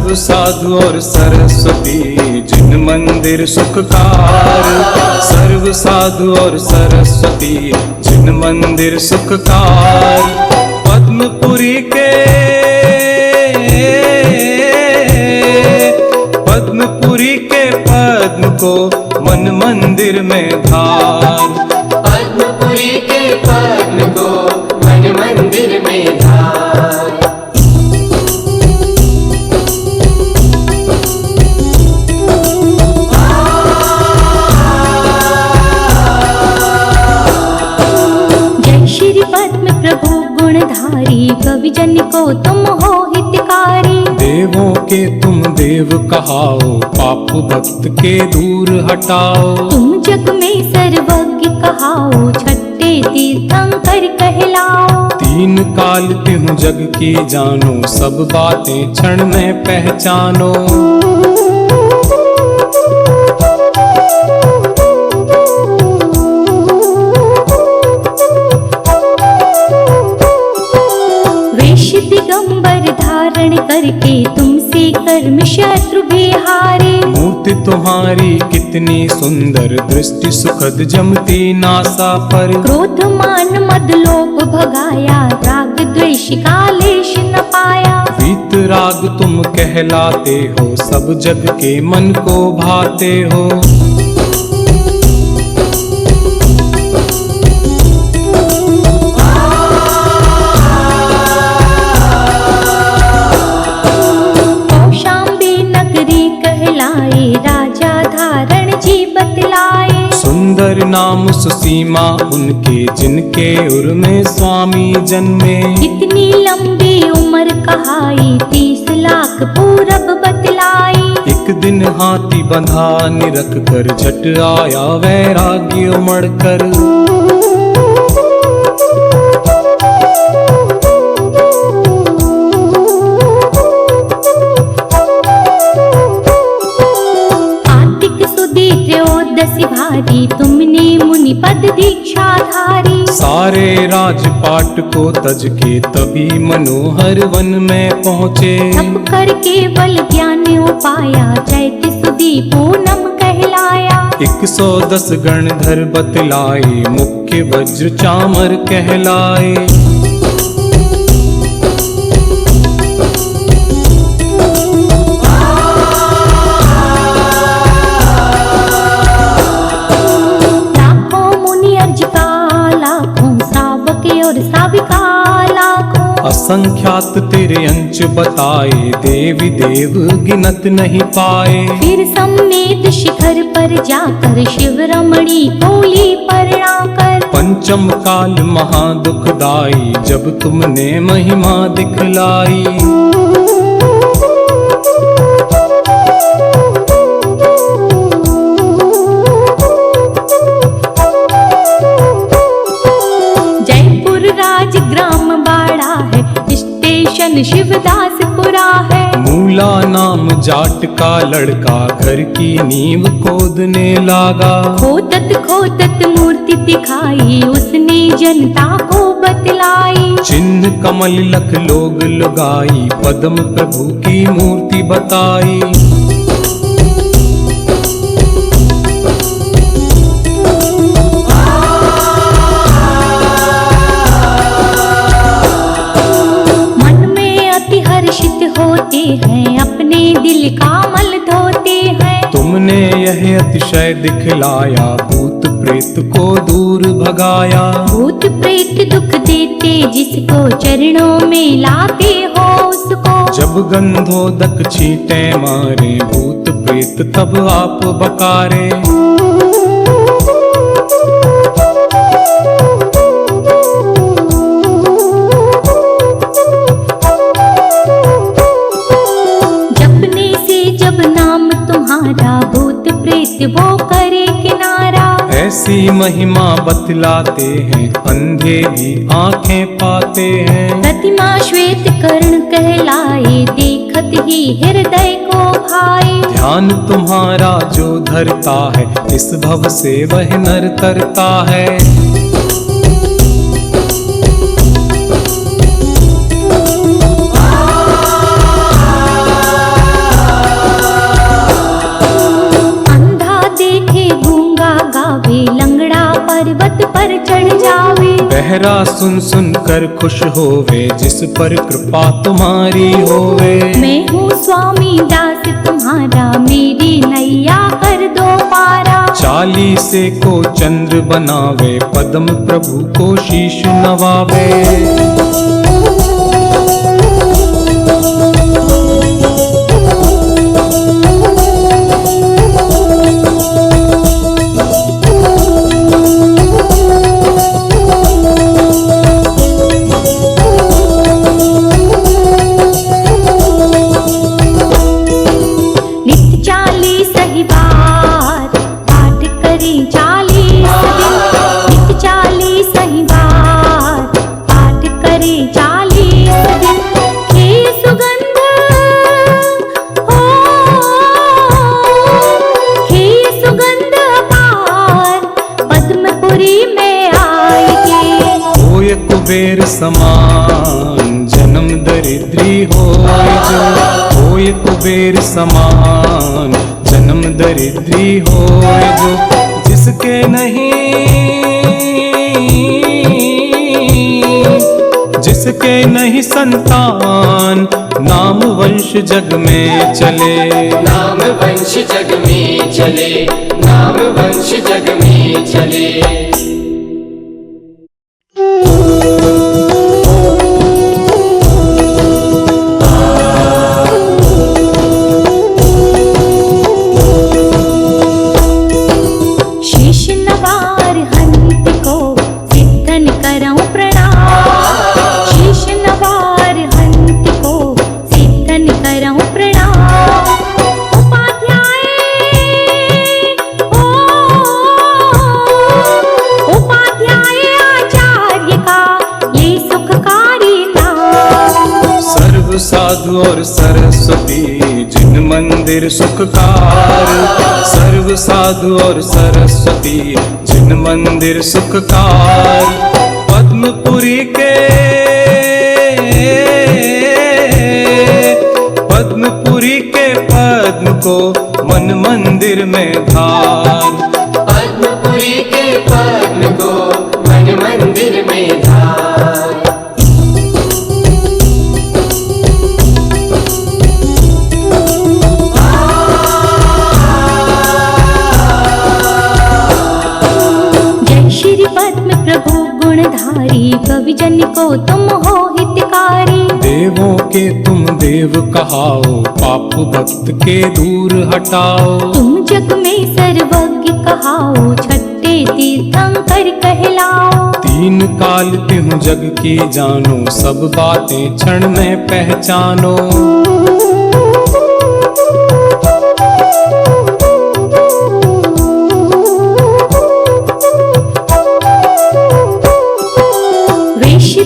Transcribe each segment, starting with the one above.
सर्व साधु और सरस्वती जिन मंदिर सुखकार। सर्व साधु और सरस्वती जिन मंदिर सुखकार। पद्मपुरी के पद्म को मन मंदिर में धार। पद्मपुरी के पद्म को मन मंदिर में धार। जय श्री पद्म प्रभु गुणधारी, कवि जन को तुम हो हितकारी। देवों के तुम देव कहाओ, पाप भक्त के दूर हटाओ। तुम जग में सर्वज्ञ कहाओ, छठे तीर्थंकर कहलाओ। तीन काल तिहु जग की जानो, सब बातें क्षण में पहचानो। वेश दिगंबर धारण करके तुमसे कर्म शत्रु बिहारे। मूर्ति तुम्हारी कितनी सुंदर, दृष्टि सुखद जमती नासा पर। क्रोध मान मद लोभ भगाया, राग द्वेष कालेश न पाया। वीत राग तुम कहलाते हो, सब जग के मन को भाते हो। राजा धारण जी बतलाए। सुंदर नाम सुसीमा उनके, जिनके उर में स्वामी जन्मे। इतनी लंबी उम्र कहाई, 30 लाख पूरब बतलाई। एक दिन हाथी बंधा निरख कर, झट आया वैराग्य उमड़ कर। भारी तुमने मुनि पद दीक्षा धारी। सारे राजपाट को तज के तभी मनोहर वन में पहुँचे। तप करके बल ज्ञान उपाया, चैत सुदी पूनम कहलाया। 110 गणधर बतलाए, मुख्य वज्र चामर कहलाए। असंख्यात तेरे अंश बताए, देवी देव गिनत नहीं पाए। फिर सम्मेद शिखर पर जाकर, शिव रमणी बोली प्रणाकर। पंचम काल महादुखदाई, जब तुमने महिमा दिखलाई। शिवदासपुरा है। मूला नाम जाट का लड़का, घर की नींव खोदने लगा। खोदत मूर्ति दिखाई, उसने जनता को बतलाई। चिन्ह कमल लख लोग लुगाई, पद्म प्रभु की मूर्ति बताई। होते हैं, अपने दिल का मल धोते हैं। तुमने यह अतिशय दिखलाया, भूत प्रेत को दूर भगाया। भूत प्रेत दुख देते, जिसको चरणों में लाते हो उसको। जब गंधोदक छींटे मारे, भूत प्रेत तब आप बकारे। भूत प्रेत वो करे किनारा। ऐसी महिमा बतलाते हैं, अंधे भी आंखें पाते हैं। प्रतिमा श्वेत कर्ण कहलाए, देखत ही हृदय को भाए। ध्यान तुम्हारा जो धरता है, इस भव से वह नर तरता है। बहरा सुन सुन कर खुश होवे, जिस पर कृपा तुम्हारी होवे। मैं हूँ स्वामी दास तुम्हारा, मेरी नैया कर दो पारा। चालीसे को चंद्र बनावे, पद्म प्रभु को शीश नवावे। कुबेर समान जन्म दरिद्री होय जो, होय कुबेर समान जन्म दरिद्री होय जो। जिसके नहीं संतान, नाम वंश जग में चले। नाम वंश जग में चले, नाम वंश जग में चले। साधु और सरस्वती जिन मंदिर सुखकार, सर्व साधु और सरस्वती जिन मंदिर सुखकार। पद्मपुरी के पद्म को मन मंदिर में धार। पद्मपुरी के पद्म को मन मंदिर में धार। प्रभु गुणधारी, कवि जन को तुम हो हितकारी। देवों के तुम देव कहाओ, पाप भक्त के दूर हटाओ। तुम जग में सर्वज्ञ कहाओ, छठे तीर्थंकर कहलाओ। तीन काल तिहु जग की जानो, सब बातें क्षण में पहचानो।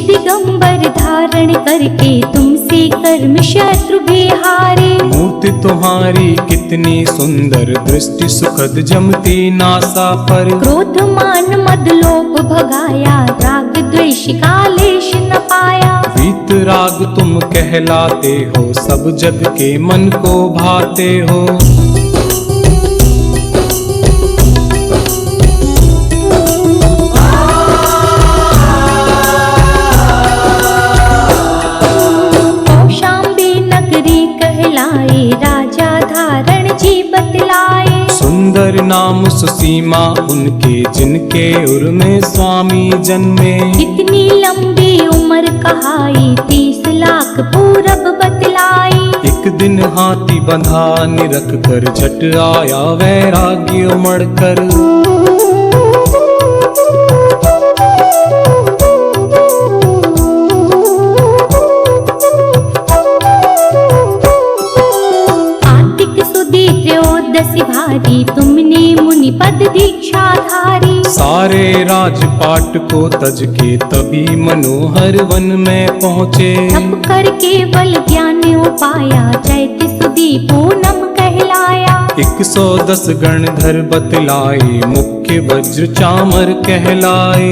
दिगंबर धारण करके तुमसे कर्म शत्रु बिहारे। मूर्ति तुम्हारी कितनी सुंदर, दृष्टि सुखद जमती नासा पर। क्रोध मान मद लोभ भगाया, राग द्वेष का लेश न पाया। वीत राग तुम कहलाते हो, सब जग के मन को भाते हो। राजा धारण जी बतलाए। सुंदर नाम सुसीमा उनके, जिनके उर में स्वामी जन्मे। इतनी लंबी उम्र कहाई, 30 लाख पूरब बतलाई। एक दिन हाथी बंधा निरख कर, झट आया वैराग्य उमड़ कर। भारी तुमने मुनि पद दीक्षा धारी। सारे राजपाट को तज के तभी मनोहर वन में पहुँचे। तप कर केवल ज्ञान उपाया, चैत सुदी पूनम कहलाया। 110 गणधर बतलाए, मुख्य वज्र चामर कहलाए।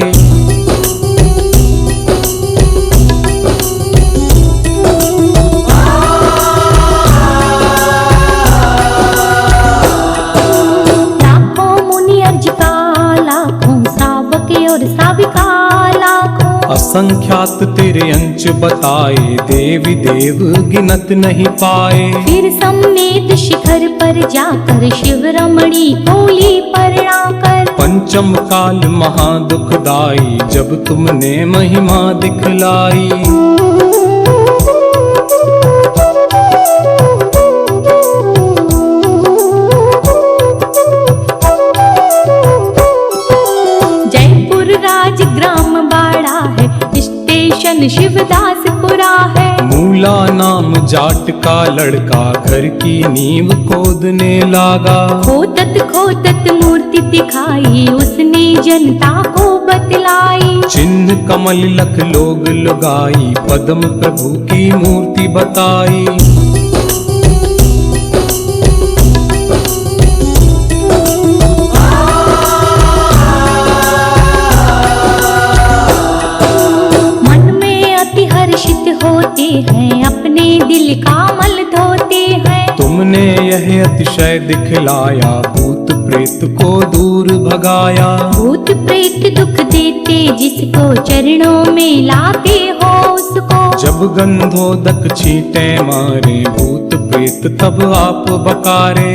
और साविका लाखों असंख्यात तेरे अंश बताए, देवी देव गिनत नहीं पाए। फिर सम्मेद शिखर पर जाकर शिव रमणी बोली प्रणाकर। पंचम काल महादुखदाई, जब तुमने महिमा दिखलाई। जयपुर राजग्राम बाड़ा है, स्टेशन शिवदासपुरा है। मूला नाम जाट का लड़का, घर की नींव खोदने लागा। खोदत मूर्ति दिखाई, उसने जनता को बतलाई। चिन्ह कमल लख लोग लगाई, पद्म प्रभु की मूर्ति बताई। मन में अति हर्षित होते हैं, अपने दिल का मल धोते हैं। तुमने यह अतिशय दिखलाया, भूत प्रेत को दूर भगाया। भूत प्रेत दुख देते, जिसको चरणों में लाते हो उसको। जब गंधोदक छींटे मारे, भूत प्रेत तब आप बकारे।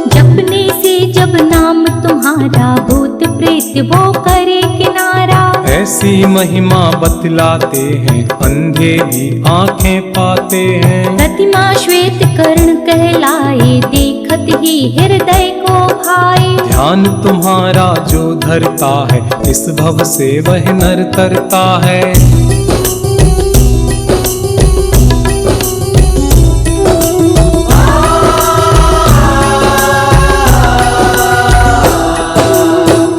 जपने से जब नाम तुम्हारा, भूत प्रेत वो करे किनारा। ऐसी महिमा बतलाते हैं, अंधे भी आंखें पाते हैं। प्रतिमा श्वेत कर्ण कहलाए, देखत ही हृदय को भाए। ध्यान तुम्हारा जो धरता है, इस भव से वह नर तरता है।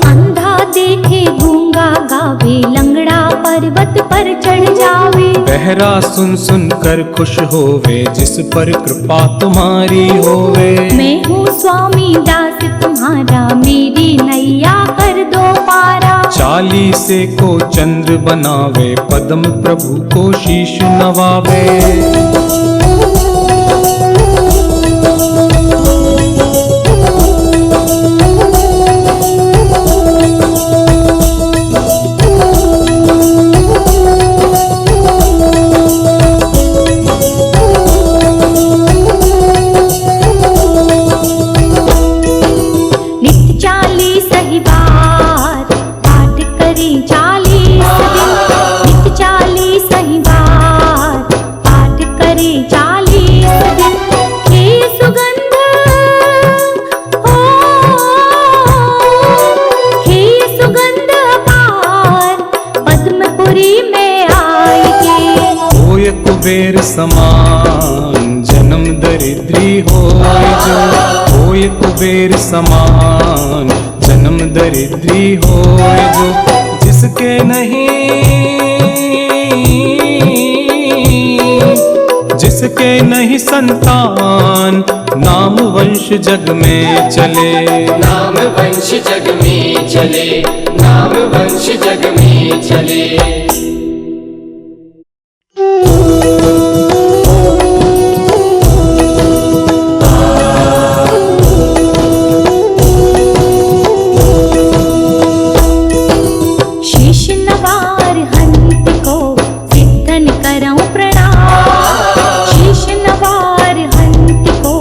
अंधा देखे गूंगा गावे, लंगड़ा पर्वत पर चढ़ जावे। बहरा सुन सुन कर खुश होवे, जिस पर कृपा तुम्हारी होवे। मैं हूँ स्वामी दास तुम्हारा, मेरी नैया कर दो पारा। चालीसे को चंद्र बनावे, पद्म प्रभु को शीश नवावे। नित्य 40 ही बार पाठ करें 40 दिन। नित्य 40 ही बार पाठ करें 40 दिन। हे सुगंध हो, हे सुगंध अपार, पद्मपुरी में आएंगे। होय कुबेर समान, जन्म दरिद्री होय जो। होय कुबेर समान, जन्म दरिद्री होय जो। जिसके नहीं, जिसके नहीं संतान, नाम वंश जग में चले। नाम वंश जग में चले, नाम वंश जग में चले। शीश नवार हंत को सिद्धन करऊं प्रणाम। शीश नवार हंत को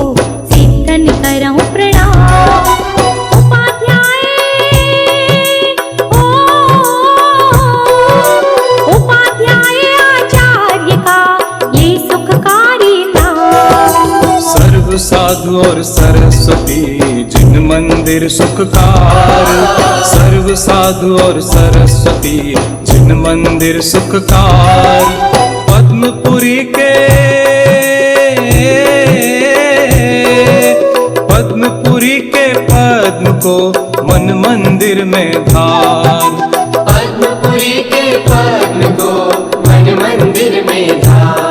सिद्धन करऊं प्रणाम। उपाध्याय ओ, उपाध्याय आचार्य का ये सुखकारी नाम। सर्व साधु और सरस्वती, जिन मंदिर सुखकार। सर्व साधु और सरस्वती, जिन मंदिर सुखकार। पद्मपुरी के, पद्मपुरी के पद्म को मन मंदिर में धार। पद्मपुरी के पद्म को मन मंदिर में धार।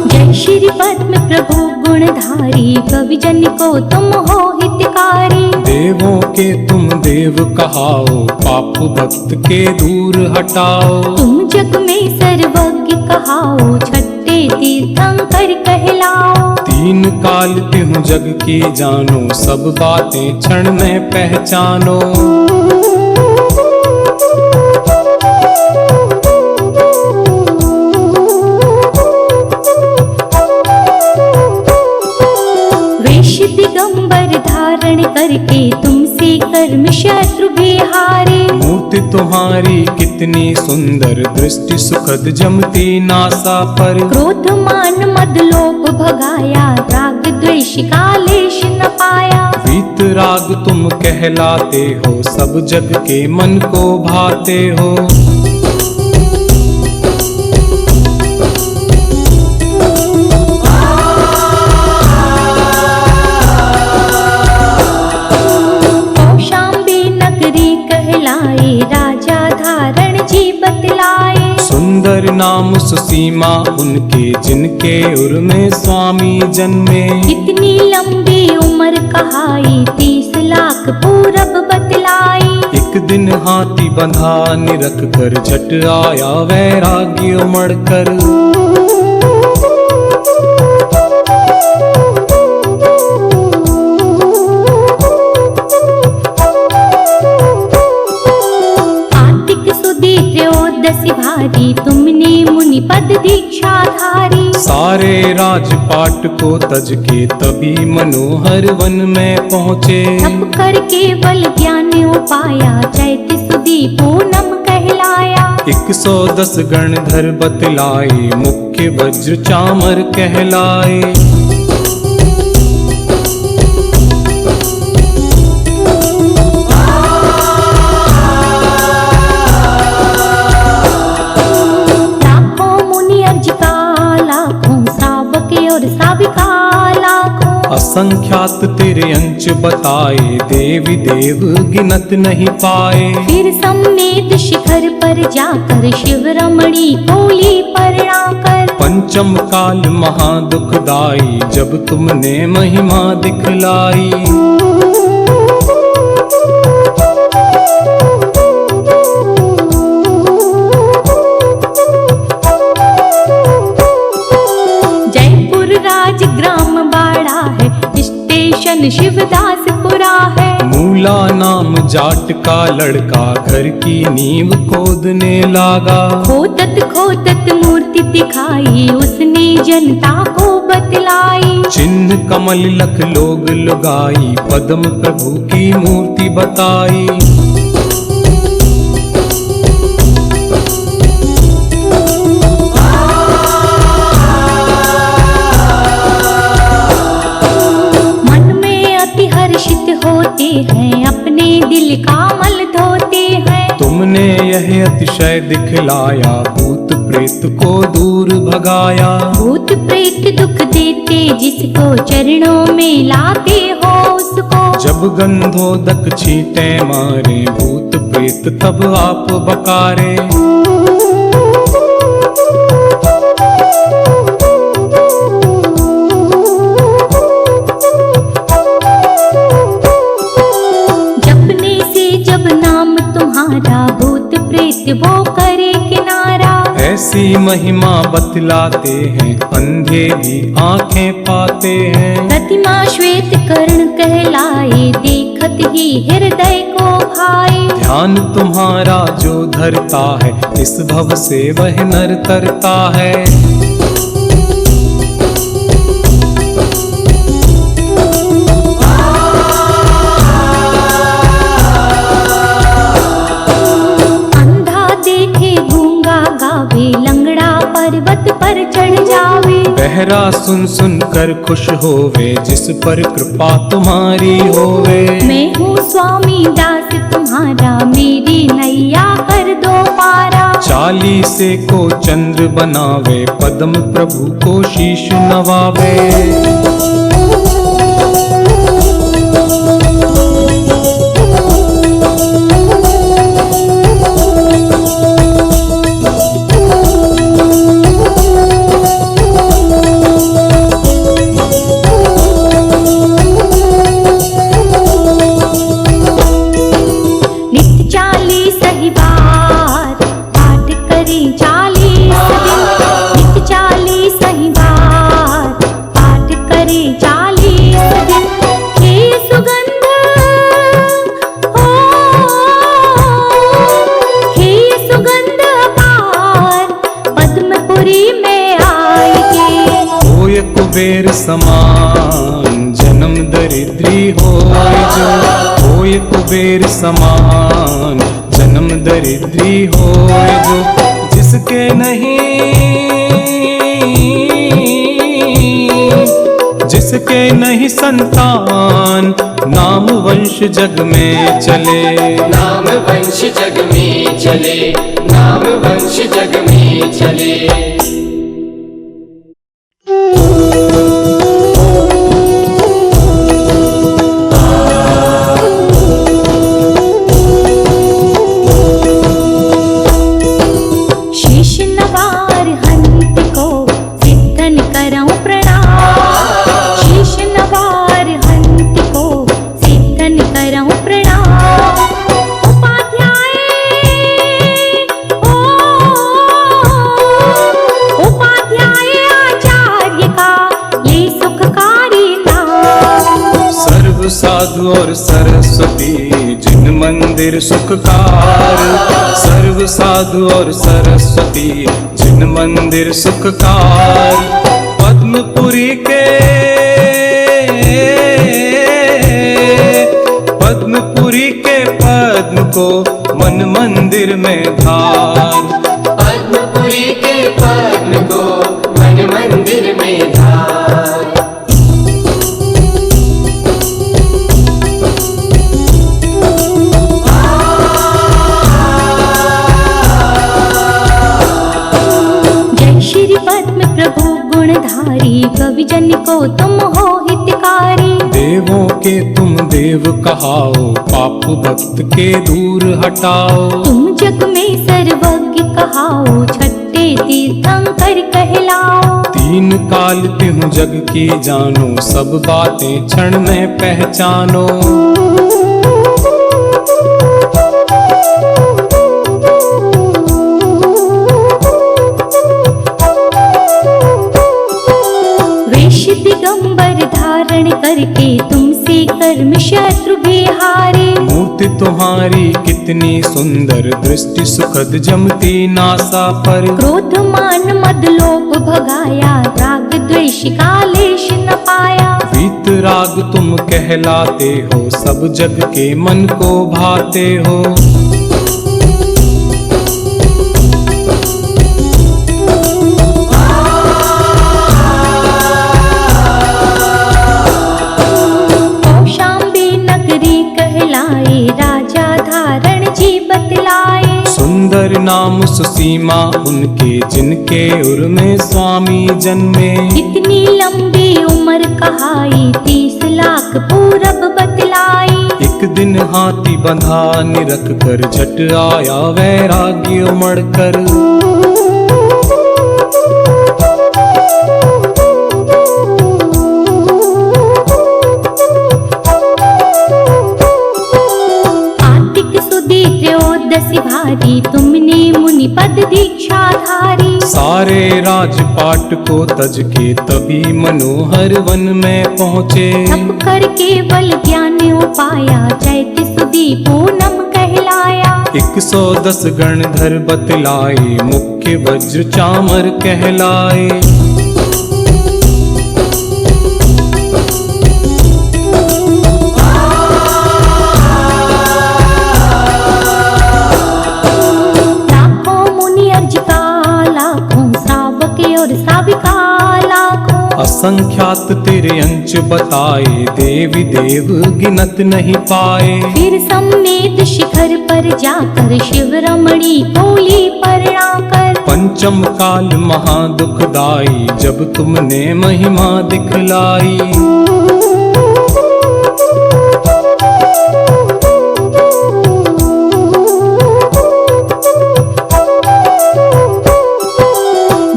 जय श्री पद्म प्रभु गुणधारी। गुणधारी कवि जन को तुम हो हितकारी। देवों के तुम देव कहाओ, पाप भक्त के दूर हटाओ। तुम जग में सर्वज्ञ कहाओ, छठे तीर्थंकर कहलाओ। तीन काल तिहु जग की जानो, सब बातें क्षण में पहचानो। वेश दिगंबर धारण करके तुमसे कर्म शत्रु बिहारे। मूर्ति तुम्हारी कितनी सुंदर, दृष्टि सुखद जमती नासा पर। क्रोध मान मद लोभ भगाया, राग द्वेष का लेश न पाया। वीत राग तुम कहलाते हो, सब जग के मन को भाते हो। कौशाम्बी नगरी कहलाए, राजा धारण जी बतलाए। सुंदर नाम सुसीमा उनके, जिनके उर में स्वामी जन्मे। इतनी लंबी उम्र कहाई, 30 लाख पूरब बतलाई। एक दिन हाथी बंधा निरख कर, झट आया वैराग्य उमड़ कर। कार्तिक सुदी त्रयोदशी भारी, तुमने मुनि पद दीक्षा धारी। सारे राजपाट को तज के तभी मनोहर वन में पहुँचे। तप कर केवल ज्ञान उपाया, चैत सुदी पूनम कहलाया। 110 गणधर बतलाए, मुख्य वज्र चामर कहलाए। लाखों मुनि अर्ज का, लाखों सावक और साविका लाखों। असंख्यात तेरे अंश बताए, देवी देव गिनत नहीं पाए। फिर सम्मेद शिखर पर जाकर, शिव रमणी कोली परणाकर। पंचम काल महादुखदाई, जब तुमने महिमा दिखलाई। जयपुर राज ग्राम बाड़ा है, स्टेशन शिवदासपुरा है। मूला नाम जाट का लड़का, घर की नींव खोदने लागा। खोदत खोदत मूर्ति दिखाई, उसने जनता को बतलाई। चिन्ह कमल लख लोग लुगाई, पद्म प्रभु की मूर्ति बताई। मन में अति हर्षित होते हैं, अपने दिल का मल धोते हैं। तुमने यह अतिशय दिखलाया, भूत प्रेत को दूर भगाया। भूत प्रेत दुख देते, जिसको चरणों में लाते हो उसको। जब गंधोदक छींटे मारे, भूत प्रेत तब आप बकारे। जपने से जब नाम तुम्हारा, भूत प्रेत वो करे किनारा। ऐसी महिमा बतलाते हैं, अंधे भी आंखें पाते हैं। प्रतिमा श्वेत कर्ण कहलाए, देखत ही हृदय को भाए। ध्यान तुम्हारा जो धरता है, इस भव से वह नर तरता है। अंधा देखे गूंगा गावे, लंगड़ा पर्वत पर चढ़ जावे। बहरा सुन सुन कर खुश होवे, जिस पर कृपा तुम्हारी होवे। मैं हूँ स्वामी दास तुम्हारा, मेरी नैया कर दो पारा। चालीसे को चंद्र बनावे, पद्म प्रभु को शीश नवावे। बेर समान, जन्म दरिद्री होए जो जिसके नहीं संतान, नाम वंश जग में चले। नाम वंश जग में चले, नाम वंश जग में चले। साधु और सरस्वती जिन मंदिर सुखकार, सर्व साधु और सरस्वती जिन मंदिर सुखकार। पद्मपुरी के पद्म को मन मंदिर में धार। पद्मपुरी के पद्म को मन मंदिर में धार। कवि जन को तुम हो हितकारी। देवों के तुम देव कहाओ, पाप भक्त के दूर हटाओ। तुम जग में सर्वज्ञ कहाओ, छठे तीर्थंकर कहलाओ। तीन काल तिहु जग की जानो, सब बातें क्षण में पहचानो। दिगंबर धारण करके तुमसे कर्म शत्रु बिहारे। मूर्ति तुम्हारी कितनी सुंदर, दृष्टि सुखद जमती नासा पर। क्रोध मान मद लोभ भगाया, राग द्वेष का लेश न पाया। वीत राग तुम कहलाते हो, सब जग के मन को भाते हो। राजा धारण जी बतलाए। सुंदर नाम सुसीमा उनके, जिनके उर में स्वामी जन्मे। इतनी लंबी उम्र कहाई, 30 लाख पूरब बतलाई। एक दिन हाथी बंधा निरख कर, झट आया वैराग्य उमड़ कर। भारी तुमने मुनि पद दीक्षा धारी। सारे राजपाट को तज के तभी मनोहर वन में पहुँचे। तप कर केवल ज्ञान उपाया, चैत्य सुदी पूनम कहलाया। 110 गणधर बतलाए, मुख्य वज्र चामर कहलाए। असंख्यात तेरे अंश बताए, देवी देव गिनत नहीं पाए। फिर सम्मेद शिखर पर जाकर, शिव रमणी बोली प्रणाकर। पंचम काल महादुखदाई, जब तुमने महिमा दिखलाई।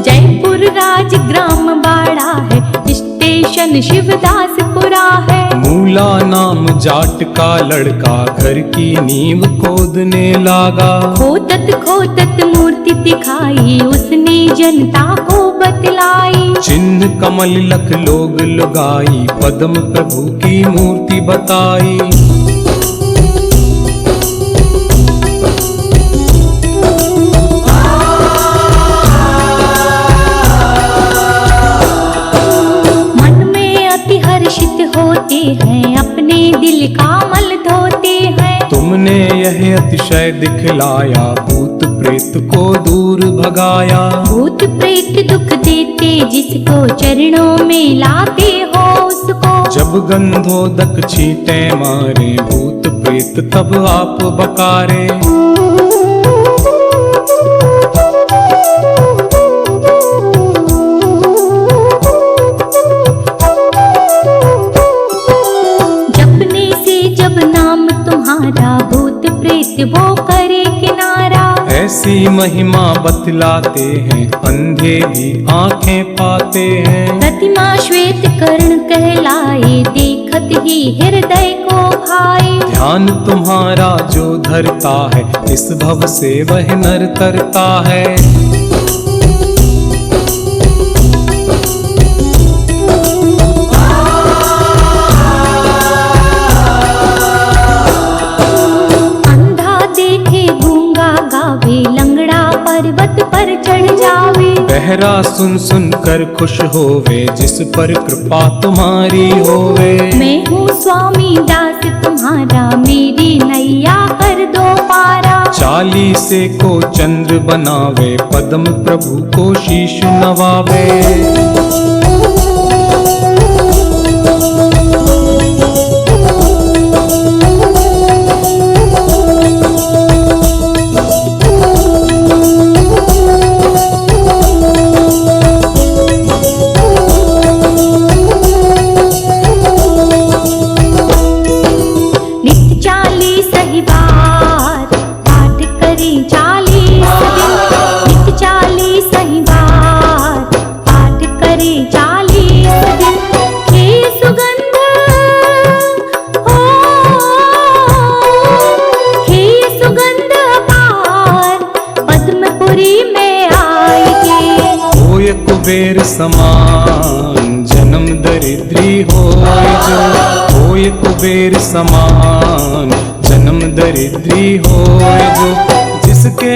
जयपुर राज ग्राम बाड़ा है, स्टेशन शिवदासपुरा है। मूला नाम जाट का लड़का, घर की नींव खोदने लागा। खोदत खोदत मूर्ति दिखाई, उसने जनता को बतलाई। चिन्ह कमल लख लोग लगाई, पद्म प्रभु की मूर्ति बताई। होते हैं, अपने दिल का मल धोते हैं। तुमने यह अतिशय दिखलाया, भूत प्रेत को दूर भगाया। भूत प्रेत दुख देते जिसको चरणों में लाते हो उसको। जब गंधोदक छींटे मारे, भूत प्रेत तब आप बकारे। जपने से जब नाम तुम्हारा, भूत प्रेत वो करे किनारा। ऐसी महिमा बतलाते हैं, अंधे भी आंखें पाते हैं। प्रतिमा श्वेत कर्ण कहलाए, देखत ही हृदय को भाए। ध्यान तुम्हारा जो धरता है, इस भव से वह नर तरता है। लंगड़ा पर्वत पर चढ़ जावे। बहरा सुन सुन कर खुश होवे, जिस पर कृपा तुम्हारी होवे। मैं हूँ स्वामी दास तुम्हारा, मेरी नैया कर दो पारा। चालीसे को चंद्र बनावे, पद्म प्रभु को शीश नवावे। कुबेर समान जन्म दरिद्री होय जो। होय कुबेर समान जन्म दरिद्री होय जो। जिसके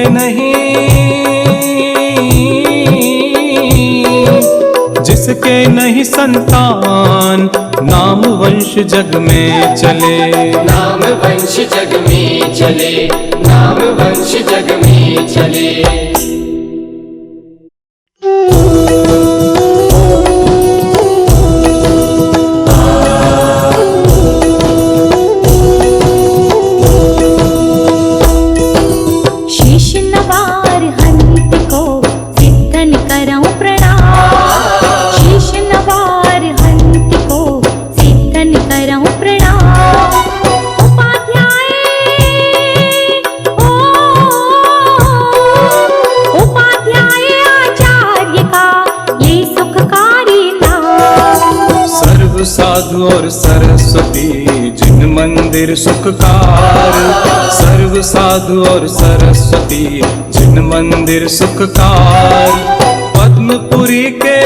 नहीं संतान, नाम वंश जग में चले। नाम वंश जग में चले, नाम वंश जग में चले। साधु और सरस्वती जिन मंदिर सुखकार। सर्व साधु और सरस्वती जिन मंदिर सुखकार। पद्मपुरी के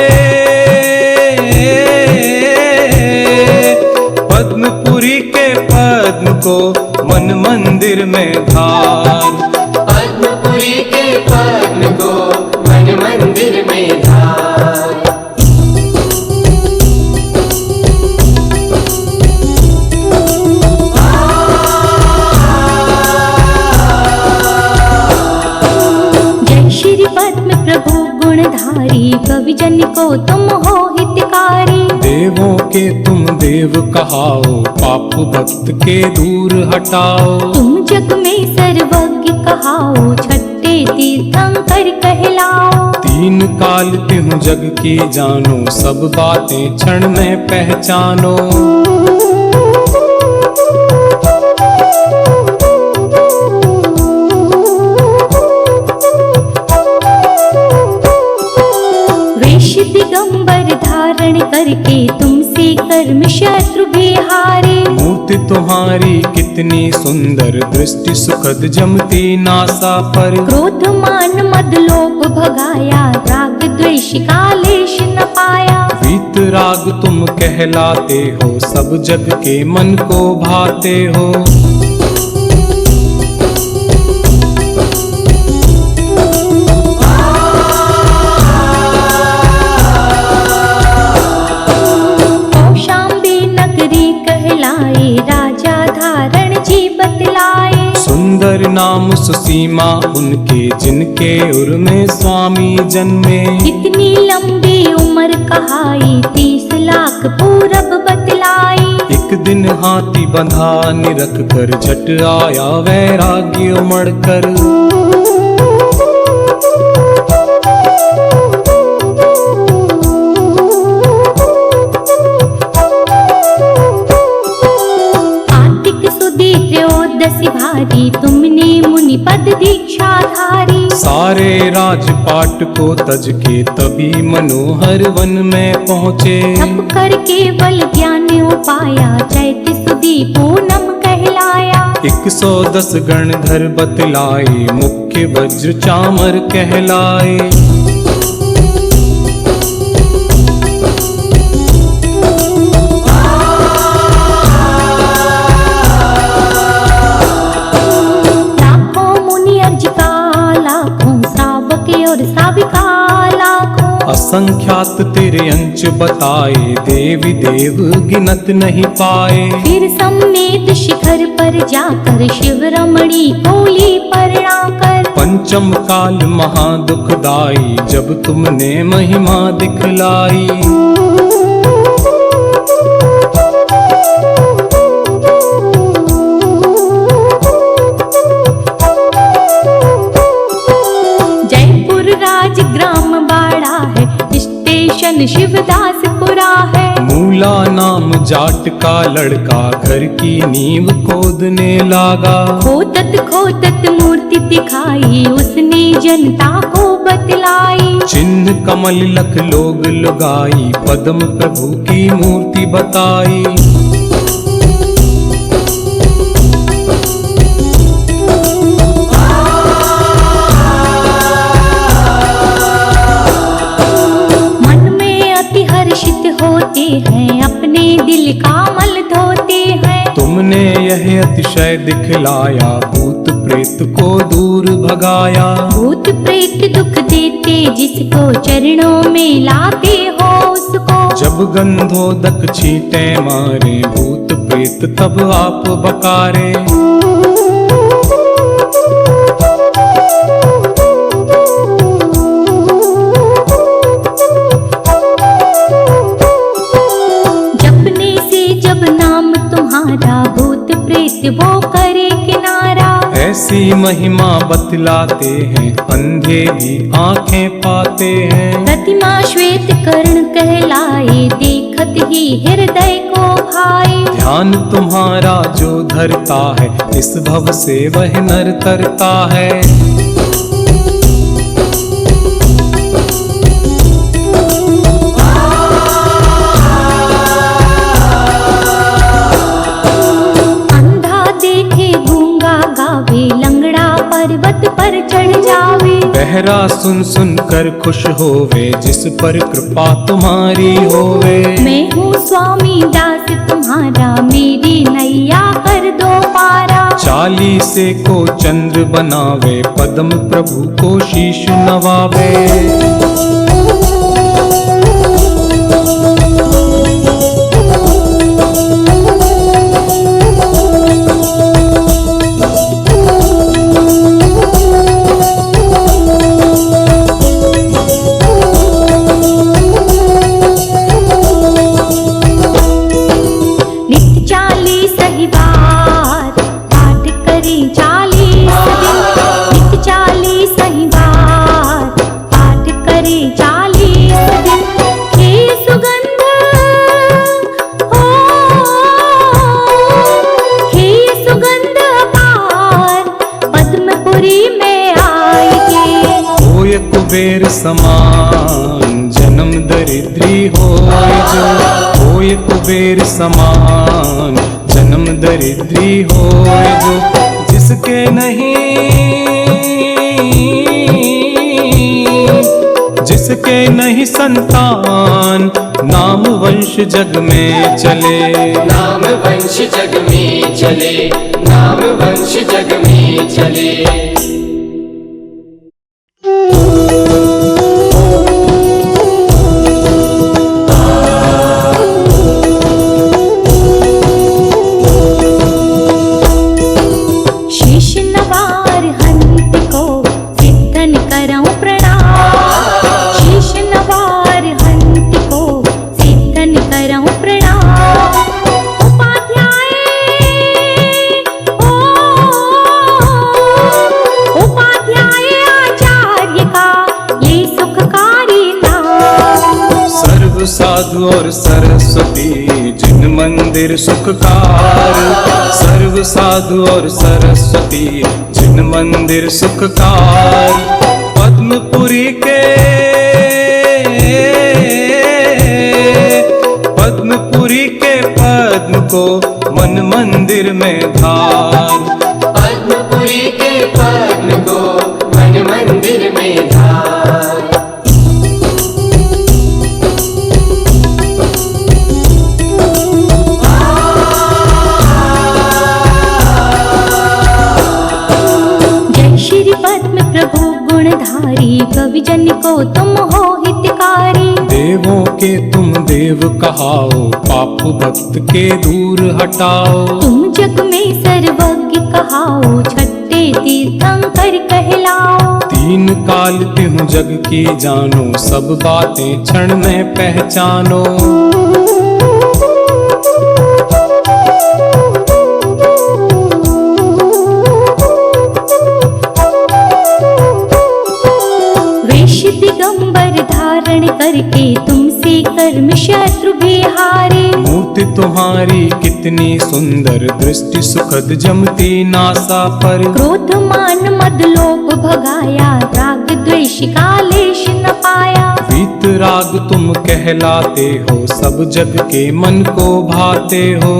पद्म को मन मंदिर में धार। पद्मपुरी के पद्म को मन मंदिर में धार। प्रभु गुणधारी, कवि जन को तुम हो हितकारी। देवों के तुम देव कहाओ, पाप भक्त के दूर हटाओ। तुम जग में सर्वज्ञ कहाओ, छठे तीर्थंकर कहलाओ। तीन काल तिहु जग की जानो, सब बातें क्षण में पहचानो। दिगंबर धारण करके तुमसे कर्म शत्रु भी हारे। मूर्ति तुम्हारी कितनी सुंदर, दृष्टि सुखद जमती नासा पर। क्रोध मान मद लोभ भगाया, राग द्वेष का लेश न पाया। वीत राग तुम कहलाते हो, सब जग के मन को भाते हो। राजा धारण जी बतलाए। नाम सुसीमा उनके जिनके उर में स्वामी जन्मे। कितनी लंबी उम्र कहाई 30 लाख पूरब बतलाई। एक दिन हाथी बंधा निरख कर झट आया वैराग्य उमड़ कर। त्रयोदशी भारी तुमने मुनि पद दीक्षा धारी। सारे राजपाट को तज के तभी मनोहर वन में पहुँचे। तप कर केवल ज्ञान उपाया चैत सुदी पूनम कहलाया। 110 गणधर बतलाए मुख्य वज्र चामर कहलाए। असंख्यात तेरे अंश बताए देवी देव गिनत नहीं पाए। फिर सम्मेद शिखर पर जाकर शिव रमणी कोली परणाकर। पंचम काल महादुखदाई जब तुमने महिमा दिखलाई। जयपुर राज ग्राम बाड़ा है स्टेशन शिवदासपुरा है। मूला नाम जाट का लड़का घर की नींव खोदने लगा। खोदत मूर्ति दिखाई उसने जनता को बतलाई। चिन्ह कमल लख लोग लगाई पद्म प्रभु की मूर्ति बताई। होते हैं अपने दिल का मल धोते हैं। तुमने यह अतिशय दिखलाया भूत प्रेत को दूर भगाया। भूत प्रेत दुख देते जिसको चरणों में लाते हो उसको। जब गंधोदक छींटे मारे भूत प्रेत तब आप बकारे। भूत प्रेत वो करे किनारा। ऐसी महिमा बतलाते हैं अंधे भी आंखें पाते हैं। प्रतिमा श्वेत कर्ण कहलाए देखत ही हृदय को भाई। ध्यान तुम्हारा जो धरता है इस भव से वह नर तरता है। पर्वत पर चढ़ जावे। बहरा सुन सुन कर खुश होवे जिस पर कृपा तुम्हारी होवे। मैं हूँ स्वामी दास तुम्हारा मेरी नैया कर दो पारा। चालीसे को चंद्र बनावे पद्म प्रभु को शीश नवावे। कुबेर समान जन्म दरिद्री होय जो। होय कुबेर समान जन्म दरिद्री होय जो। जिसके नहीं संतान नाम वंश जग में चले। नाम वंश जग में चले। नाम वंश जग में चले। और सरस्वती जिन मंदिर सुखकार। सर्व साधु और सरस्वती जिन मंदिर सुखकार। पद्मपुरी के पद्म को मन मंदिर में धार। पद्मपुरी के पद्म को मन मंदिर में धार। जय श्री पद्म प्रभु गुणधारी, कवि जन को तुम हो हितकारी। देवों के तुम देव कहाओ, पाप भक्त के दूर हटाओ। तुम जग में सर्वज्ञ कहाओ, छठे तीर्थंकर कहलाओ। तीन काल तिहु जग की जानो, सब बातें क्षण में पहचानो। वेश दिगंबर धारण करके तुमसे कर्म शत्रु बिहारे। मूर्ति तुम्हारी कितनी सुंदर, दृष्टि सुखद जमती नासा पर। क्रोध मान मद लोभ भगाया, राग द्वेष का लेश न पाया। वीत राग तुम कहलाते हो, सब जग के मन को भाते हो।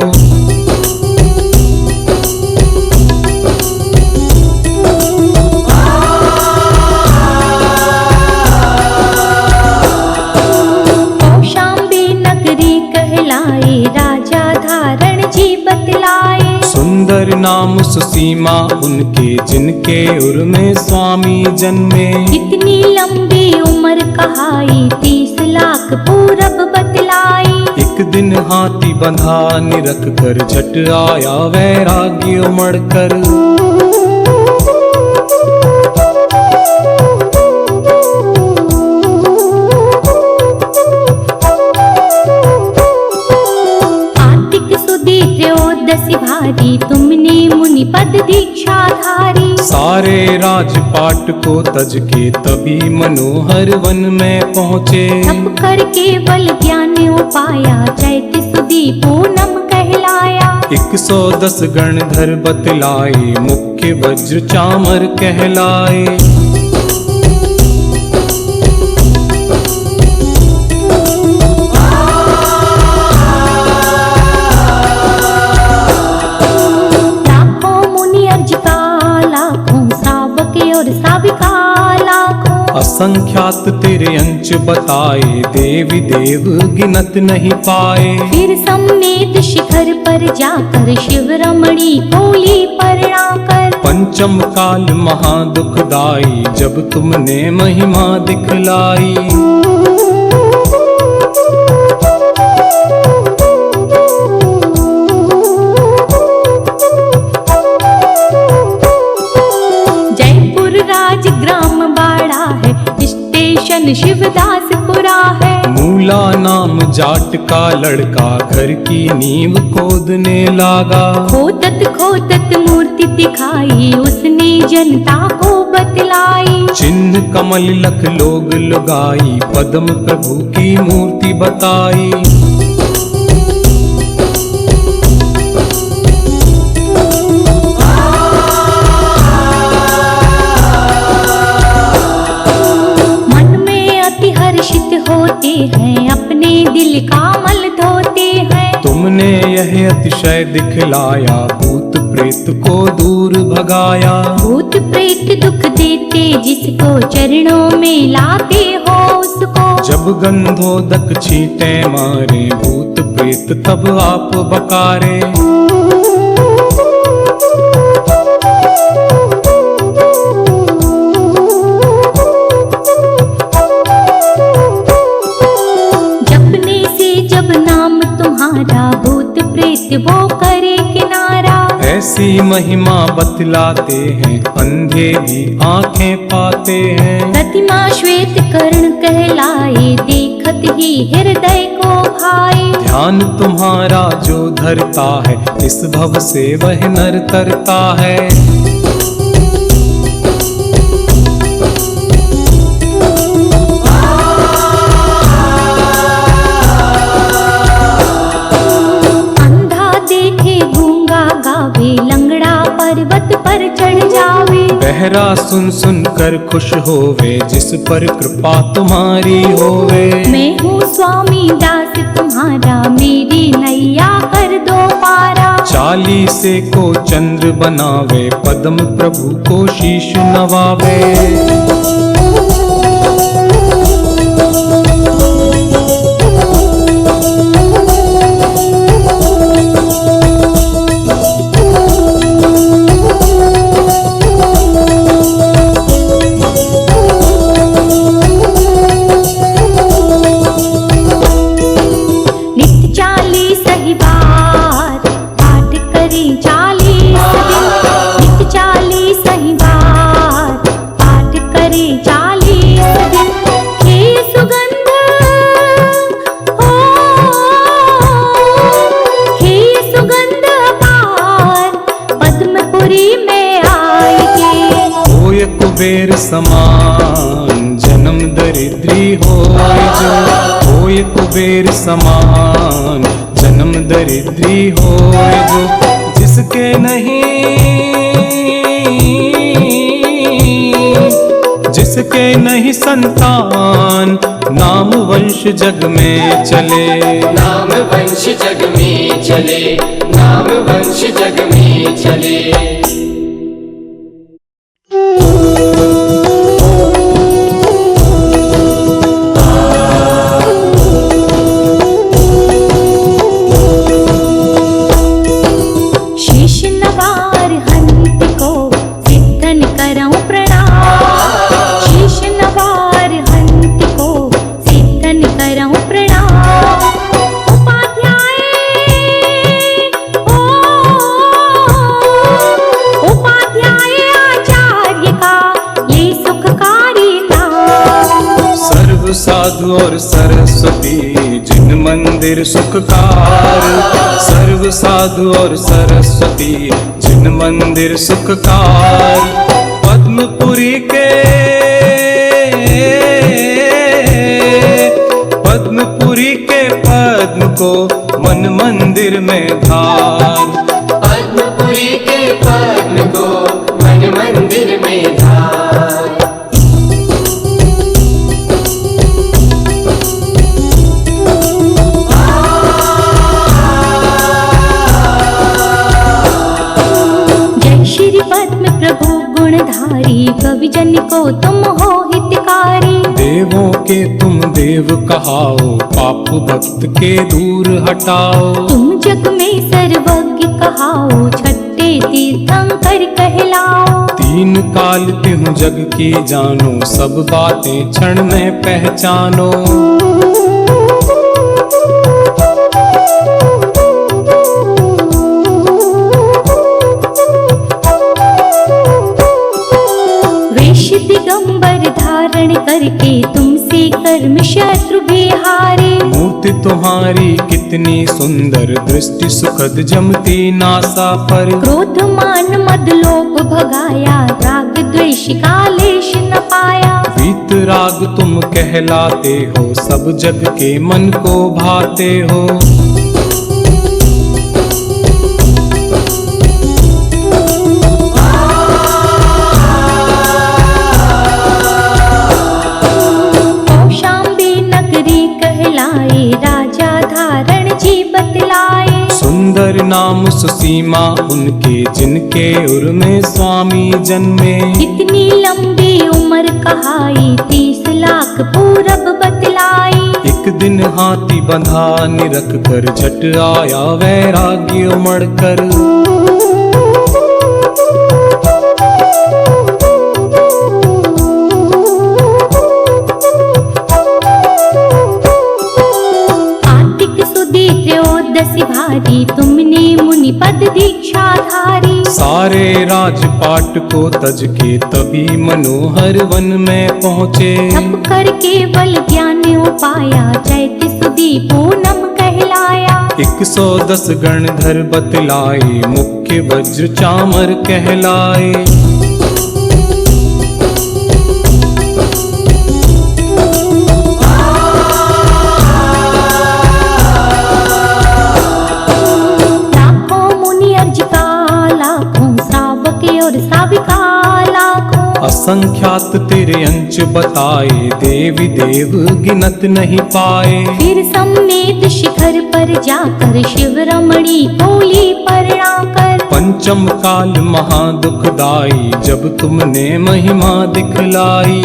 राजा धारण जी बतलाए। सुंदर नाम सुसीमा उनके, जिनके उर में स्वामी जन्मे। इतनी लंबी उम्र कहाई, 30 लाख पूरब बतलाई। एक दिन हाथी बंधा निरख कर, झट आया वैराग्य उमड़ कर। भारी, तुमने मुनि पद दीक्षा धारी। सारे राजपाट को तज के तभी मनोहर वन में पहुँचे। तप कर केवल ज्ञान उपाया, चैत सुदी पूनम कहलाया। 110 गणधर बतलाए, मुख्य वज्र चामर कहलाए। असंख्यात तेरे अंश बताए, देवी देव गिनत नहीं पाए। फिर सम्मेद शिखर पर जाकर, शिव रमणी बोली परणाकर। पंचम काल महादुखदाई, जब तुमने महिमा दिखलाई। शिवदासपुरा है। मूला नाम जाट का लड़का, घर की नींव खोदने लागा। खोदत मूर्ति दिखाई, उसने जनता को बतलाई। चिन्ह कमल लख लोग लुगाई, पद्म प्रभु की मूर्ति बताई। होते हैं, अपने दिल का मल धोते हैं। तुमने यह अतिशय दिखलाया, भूत प्रेत को दूर भगाया। भूत प्रेत दुख देते, जिसको चरणों में लाते हो उसको। जब गंधोदक छींटे मारे, भूत प्रेत तब आप बकारे। भूत प्रेत वो करे किनारा। ऐसी महिमा बतलाते हैं, अंधे भी आंखें पाते हैं। प्रतिमा श्वेत कर्ण कहलाए, देखत ही हृदय को भाए। ध्यान तुम्हारा जो धरता है, इस भव से वह नर तरता है। बहरा सुन सुन कर खुश होवे, जिस पर कृपा तुम्हारी होवे। मैं हूँ स्वामी दास तुम्हारा, मेरी नैया कर दो पारा। चालीसे को चंद्र बनावे, पद्म प्रभु को शीश नवावे। कुबेर समान जन्म दरिद्री होय जो, होय कुबेर समान जन्म दरिद्री होय जो। जिसके नहीं जिसके नहीं संतान, नाम वंश जग में चले। नाम वंश जग में चले, नाम वंश जग में चले। साधु और सरस्वती जिन मंदिर सुखकार, सर्व साधु और सरस्वती जिन मंदिर सुखकार। पद्मपुरी के पद्म को मन मंदिर में धार। पद्मपुरी के पद्म को मन मंदिर में धार। प्रभु गुणधारी, कवि जन को तुम हो हितकारी। देवों के तुम देव कहाओ, पाप भक्त के दूर हटाओ। तुम जग में सर्वज्ञ कहाओ, छठे तीर्थंकर कहलाओ। तीन काल तिहु जग की जानो, सब बातें क्षण में पहचानो। दिगंबर धारण करके तुमसे कर्म शत्रु बिहारे। मूर्ति तुम्हारी कितनी सुंदर, दृष्टि सुखद जमती नासा पर। क्रोध मान मद लोभ भगाया, राग द्वेष का लेश न पाया। वीत राग तुम कहलाते हो, सब जग के मन को भाते हो। राजा धारण जी बतलाए। सुंदर नाम सुसीमा उनके, जिनके उर में स्वामी जन्मे। इतनी लंबी उम्र कहाई, 30 लाख पूरब बतलाई। एक दिन हाथी बंधा निरख कर, झट आया वैराग्य उमड़ कर। दसी भारी, तुमने मुनि पद दीक्षा धारी। सारे राजपाट को तज के तभी मनोहर वन में पहुँचे। तप कर केवल ज्ञान उपाया, चैत सुदी पूनम कहलाया। 110 गणधर बतलाए, मुख्य वज्र चामर कहलाए। और साविका असंख्यात तेरे अंश बताए, देवी देव गिनत नहीं पाए। फिर सम्मेद शिखर पर जाकर शिव रमणी बोली प्रणाकर। पंचम काल महादुखदाई, जब तुमने महिमा दिखलाई।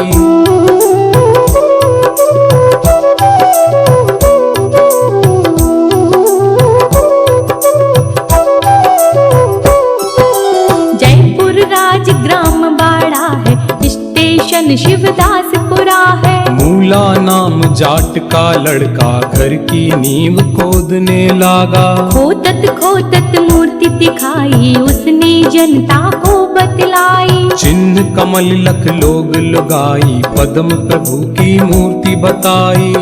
जयपुर राजग्राम बाड़ा है, स्टेशन शिवदासपुरा है। मूला नाम जाट का लड़का, घर की नींव खोदने लागा। खोतत मूर्ति दिखाई, उसने जनता को बतलाई। चिन्ह कमल लख लोग लुगाई, पद्म प्रभु की मूर्ति बताई।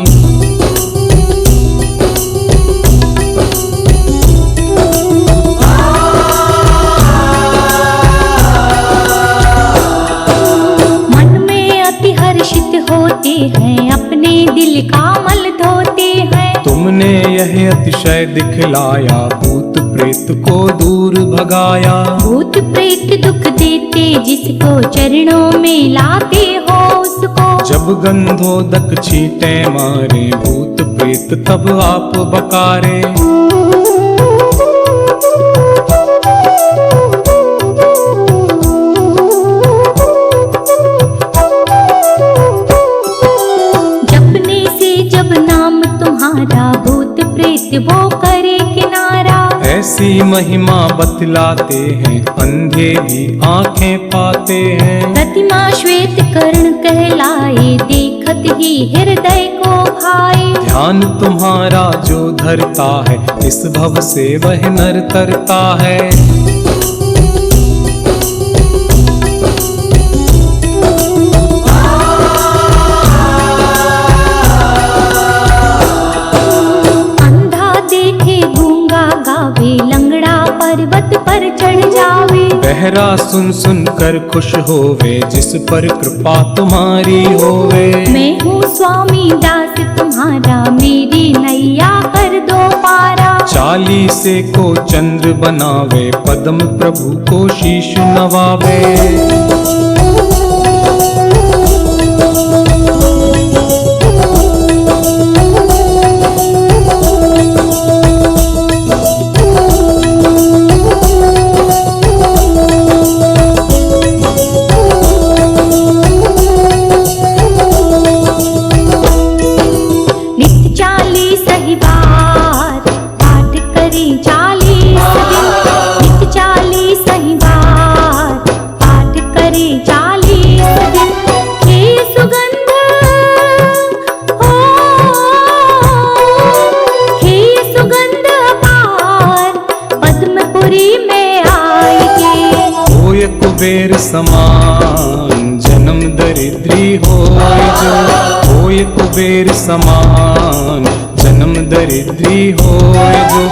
होते हैं, अपने दिल का मल धोते हैं। तुमने यह अतिशय दिखलाया, भूत प्रेत को दूर भगाया। भूत प्रेत दुख देते, जिसको चरणों में लाते हो उसको। जब गंधोदक छींटे मारे, भूत प्रेत तब आप बकारे। भूत प्रेत वो करे किनारा। ऐसी महिमा बतलाते हैं, अंधे भी आंखें पाते हैं। प्रतिमा श्वेत कर्ण कहलाए, देखत ही हृदय को भाए। ध्यान तुम्हारा जो धरता है, इस भव से वह नर तरता है। लंगड़ा पर्वत पर चढ़ जावे। बहरा सुन सुन कर खुश होवे, जिस पर कृपा तुम्हारी होवे। मैं हूँ स्वामी दास तुम्हारा, मेरी नैया कर दो पारा। चालीसे को चंद्र बनावे, पद्म प्रभु को शीश नवावे। कुबेर समान जन्म दरिद्री होय जो। होय कुबेर समान जन्म दरिद्री होय जो।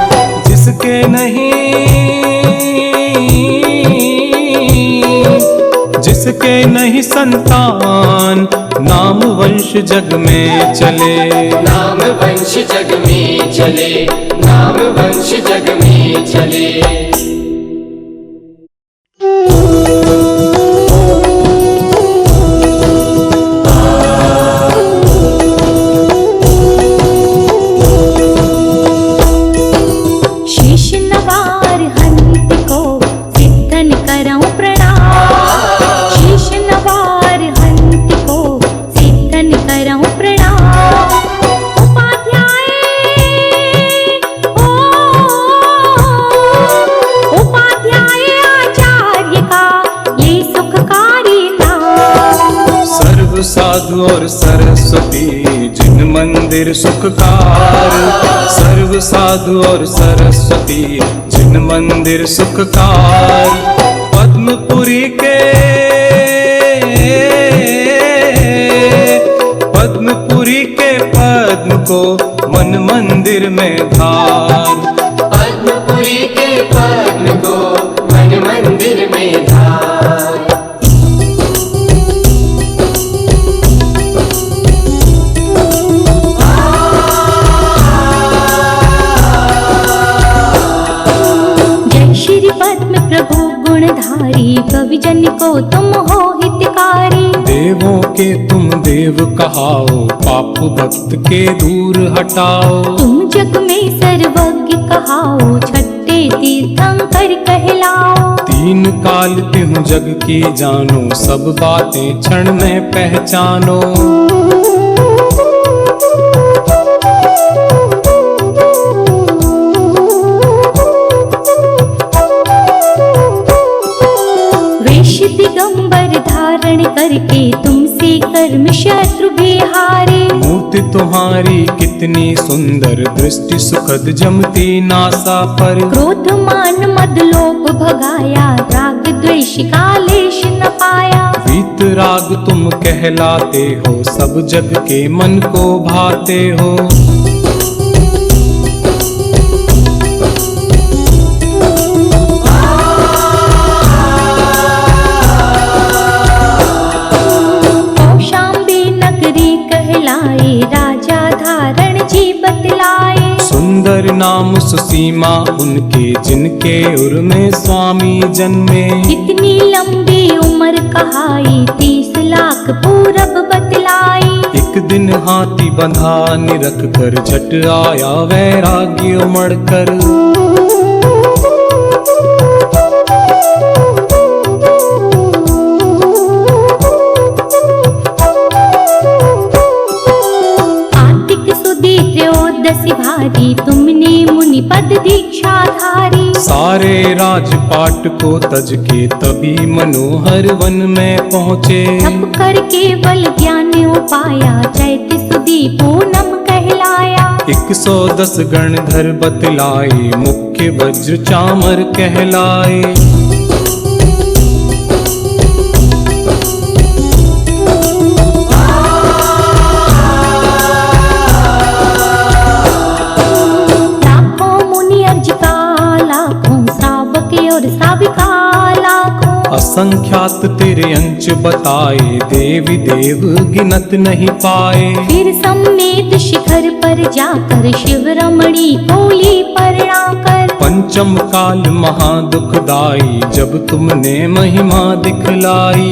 जिसके नहीं संतान, नाम वंश जग में चले। नाम वंश जग में चले, नाम वंश जग में चले। साधु और सरस्वती जिन मंदिर सुखकार। सर्व साधु और सरस्वती जिन मंदिर सुखकार। पद्मपुरी के पद्म को मन मंदिर में धार। पद्मपुरी के पद्म को मन मंदिर में धार। श्री पद्म प्रभु गुणधारी, कवि जन को तुम हो हितकारी। देवों के तुम देव कहाओ, पाप भक्त के दूर हटाओ। तुम जग में सर्वज्ञ कहाओ, छठे तीर्थंकर कहलाओ। तीन काल तिहु जग की जानो, सब बातें क्षण में पहचानो। वेश दिगंबर धारण करके तुमसे कर्म शत्रु बिहारे। मूर्ति तुम्हारी कितनी सुंदर, दृष्टि सुखद जमती नासा पर। क्रोध मान मद लोभ भगाया, राग द्वेष कालेश न पाया। वीत राग तुम कहलाते हो, सब जग के मन को भाते हो। कौशाम्बी नगरी कहलाए, राजा धारण जी बतलाए। सुंदर नाम सुसीमा उनके, जिनके उर में स्वामी जन्मे। कितनी लंबी उम्र कहाई, 30 लाख पूरब बतलाई। एक दिन हाथी बंधा निरख कर, झट आया वैराग्य उमड़ कर। कार्तिक सुदी त्रयोदशी भारी, तुमने मुनि पद दीक्षा धारी। सारे राजपाट को तज के तभी मनोहर वन में पहुँचे। तप कर केवल ज्ञान उपाया, चैत सुदी पूनम कहलाया। 110 गणधर बतलाए, मुख्य वज्र चामर कहलाए। लाखों मुनि अर्ज का, लाखों श्रावक और श्राविका लाखों। असंख्यात तेरे अंश बताए, देवी देव गिनत नहीं पाए। फिर सम्मेद शिखर पर जाकर, शिव रमणी कोली परणाकर। पंचम काल महादुखदाई, जब तुमने महिमा दिखलाई।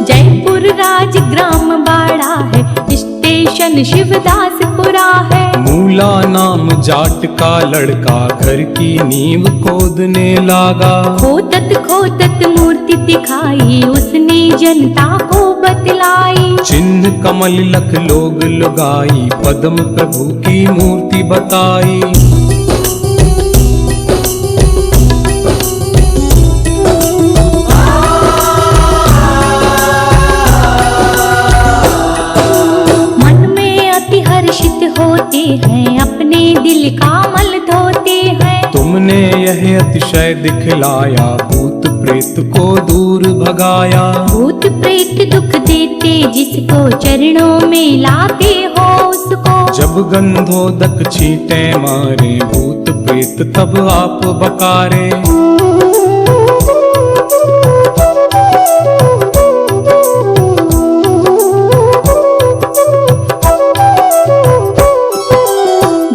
जयपुर राज ग्राम बाड़ा है, स्टेशन शिवदासपुरा है। मूला नाम जाट का लड़का, घर की नींव खोदने लागा। खोदत मूर्ति दिखाई, उसने जनता को बतलाई। चिन्ह कमल लख लोग लुगाई, पद्म प्रभु की मूर्ति बताई। मन में अति हर्षित होते हैं, अपने दिल का मल धोते हैं। तुमने यह अतिशय दिखलाया, भूत प्रेत को दूर भगाया। भूत प्रेत दुख देते, जिसको चरणों में लाते हो उसको। जब गंधोदक छींटे मारे, भूत प्रेत तब आप बकारे।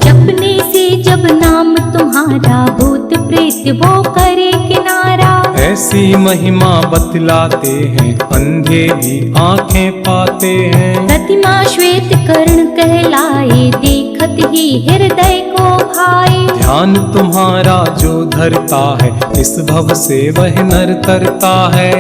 जपने से जब नाम तुम्हारा, भूत प्रेत वो करे किनारा। ऐसी महिमा बतलाते हैं, अंधे भी आंखें पाते हैं। प्रतिमा श्वेत कर्ण कहलाए, देखत ही हृदय को भाए। ध्यान तुम्हारा जो धरता है, इस भव से वह नर तरता है।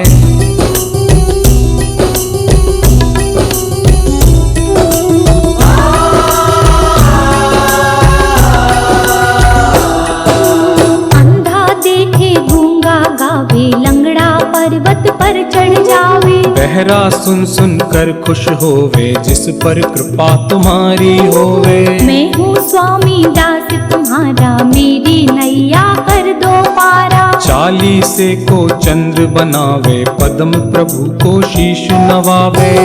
अंधा देखे गूंगा गावे, लंगड़ा पर्वत पर चढ़ जावे। बहरा सुन सुन कर खुश होवे, जिस पर कृपा तुम्हारी होवे। मैं हूँ स्वामी दास तुम्हारा, मेरी नैया कर दो पारा। चालीसे को चंद्र बनावे, पद्म प्रभु को शीश नवावे।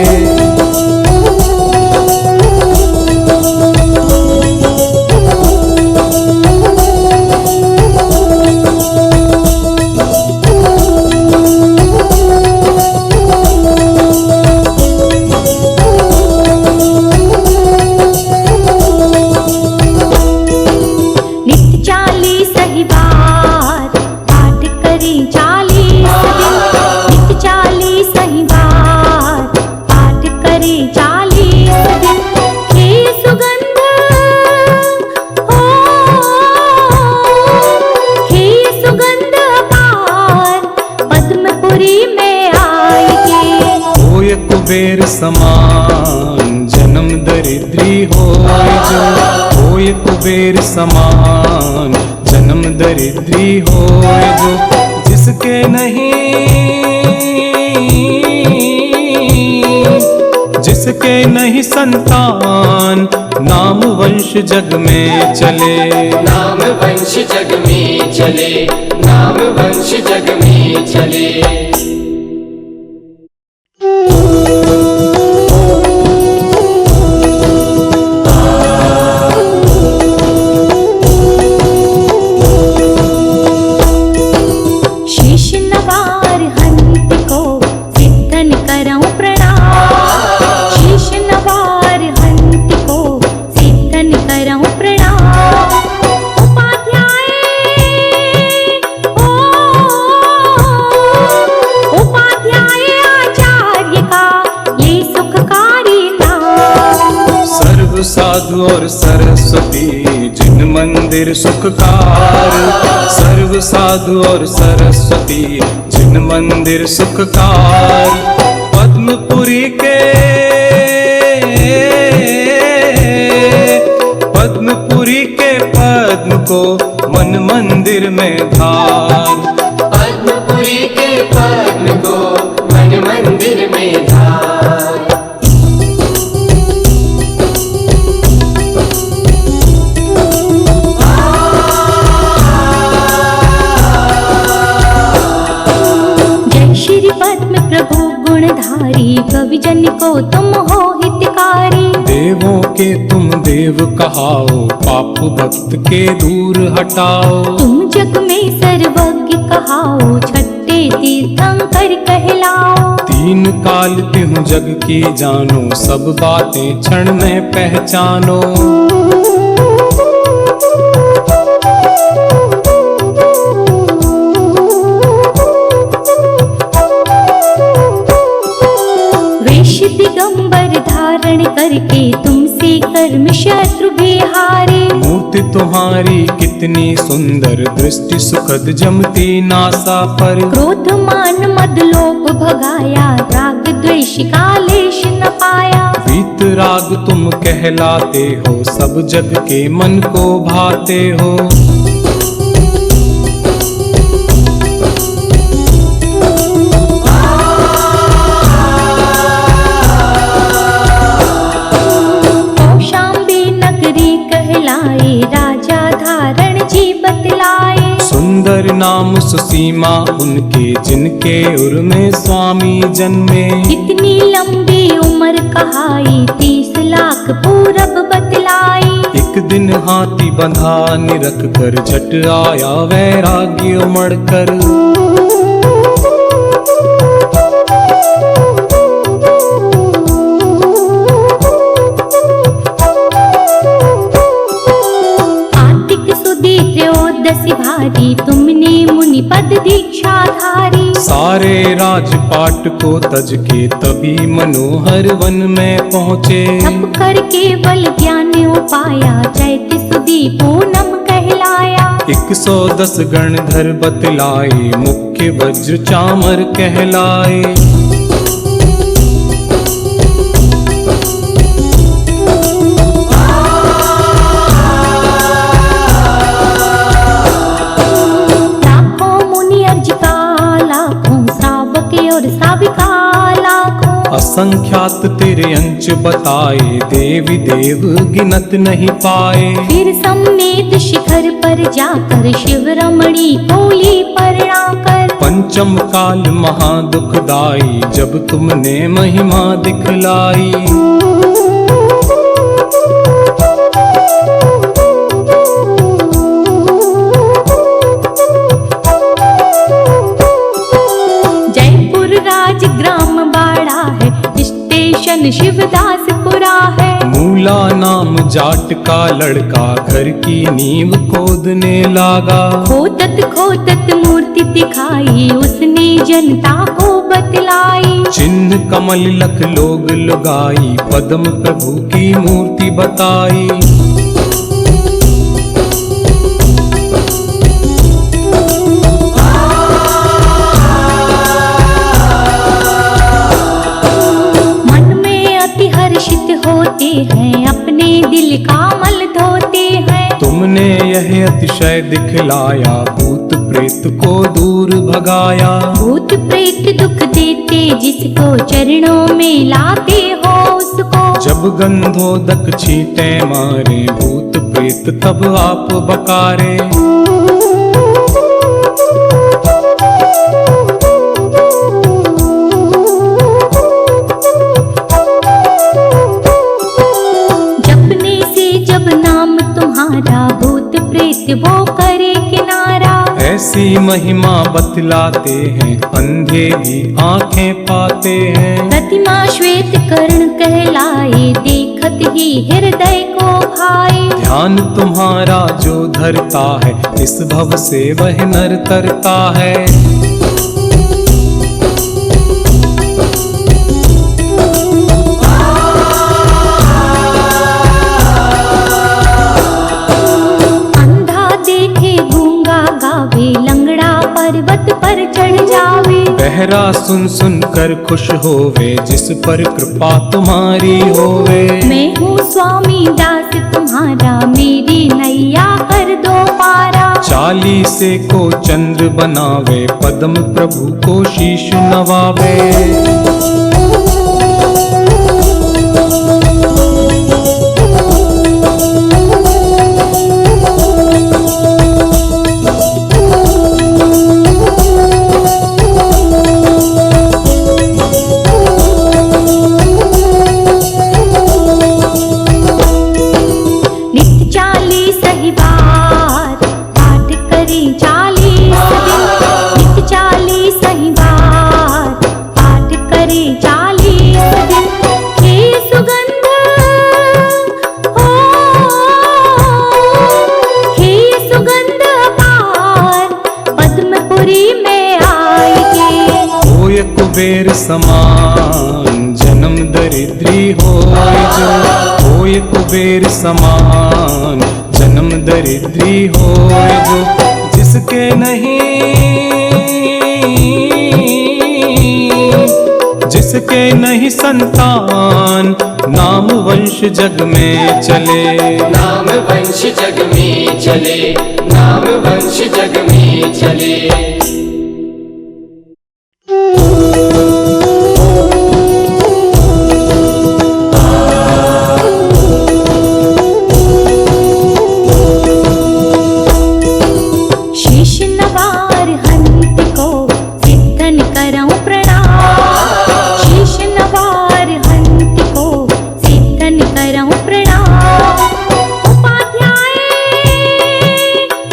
दुखी होए जो, होए कुबेर समान जन्म दरिद्री होए जो। जिसके नहीं संतान, नाम वंश जग में चले। नाम वंश जग में चले, नाम वंश जग में चले। साधु और सरस्वती जिन मंदिर सुखकार, सर्व साधु और सरस्वती जिन मंदिर सुखकार। पद्मपुरी के पद्म को मन मंदिर में धार। पद्मपुरी के पद्म को मन मंदिर में धार। प्रभु गुणधारी, कविजन को तुम हो हितकारी। देवों के तुम देव कहाओ, पाप भक्त के दूर हटाओ। तुम जग में सर्वज्ञ कहाओ, छठे तीर्थंकर कहलाओ। तीन काल तिहु जग की जानो, सब बातें क्षण में पहचानो। दिगंबर धारण करके तुमसे कर्म शत्रु भी हारे। मूर्ति तुम्हारी कितनी सुंदर, दृष्टि सुखद जमती नासा पर। क्रोध मान मद लोभ भगाया, राग द्वेष का लेश न पाया। वीत राग तुम कहलाते हो, सब जग के मन को भाते हो। राजा धारण जी बतलाए। सुंदर नाम सुसीमा उनके, जिनके उर में स्वामी जन्मे। इतनी लंबी उम्र कहाई, 30 लाख पूरब बतलाई। एक दिन हाथी बंधा निरख कर, झट आया वैराग्य उमड़ कर। भारी तुमने मुनि पद दीक्षा धारी। सारे राजपाट को तज के तभी मनोहर वन में पहुँचे। तप कर केवल ज्ञान उपाया, चैत सुदी पूनम कहलाया। 110 गणधर बतलाए, मुख्य वज्र चामर कहलाए। असंख्यात तेरे अंश बताए, देवी देव गिनत नहीं पाए। फिर सम्मेद शिखर पर जाकर, शिव रमणी कोली परणाकर। पंचम काल महादुखदाई, जब तुमने महिमा दिखलाई। शिवदासपुरा है। मूला नाम जाट का लड़का, घर की नींव खोदने लगा। खोदत मूर्ति दिखाई, उसने जनता को बतलाई। चिन्ह कमल लख लोग लगाई, पद्म प्रभु की मूर्ति बताई। होते हैं अपने दिल का मल धोते हैं। तुमने यह अतिशय दिखलाया, भूत प्रेत को दूर भगाया। भूत प्रेत दुख देते जिसको चरणों में लाते हो उसको। जब गंधोदक छींटे मारे, भूत प्रेत तब आप बकारे। जपने से जब नाम तुम्हारा, भूत प्रेत वो करे किनारा। ऐसी महिमा बतलाते हैं, अंधे भी आंखें पाते हैं। प्रतिमा श्वेत कर्ण कहलाए, देखत ही हृदय को भाए। ध्यान तुम्हारा जो धरता है, इस भव से वह नर तरता है। अंधा देखे गूंगा गावे, लंगड़ा पर्वत पर चढ़ जावे। बहरा सुन सुन कर खुश होवे, जिस पर कृपा तुम्हारी होवे। मैं हूँ स्वामी दास तुम्हारा, मेरी नैया कर दो पारा। चालीसे को चंद्र बनावे, पद्म प्रभु को शीश नवावे। नित्य 40 ही बार पाठ करें 40 दिन। नित्य 40 ही बार पाठ करें 40 दिन। हे सुगंध हो, हे सुगंध अपार, पद्मपुरी में आएंगे। होय कुबेर समान जन्म दरिद्री होय जो। होय कुबेर समान जन्म दरिद्री होय जो। जिसके नहीं, जिसके नहीं संतान, नाम वंश जग में चले। नाम वंश जग में चले, नाम वंश जग में चले। शीश नवार हंत को सिद्धन करऊं प्रणाम। शीश नवार हंत को सिद्धन करऊं प्रणाम। उपाध्याय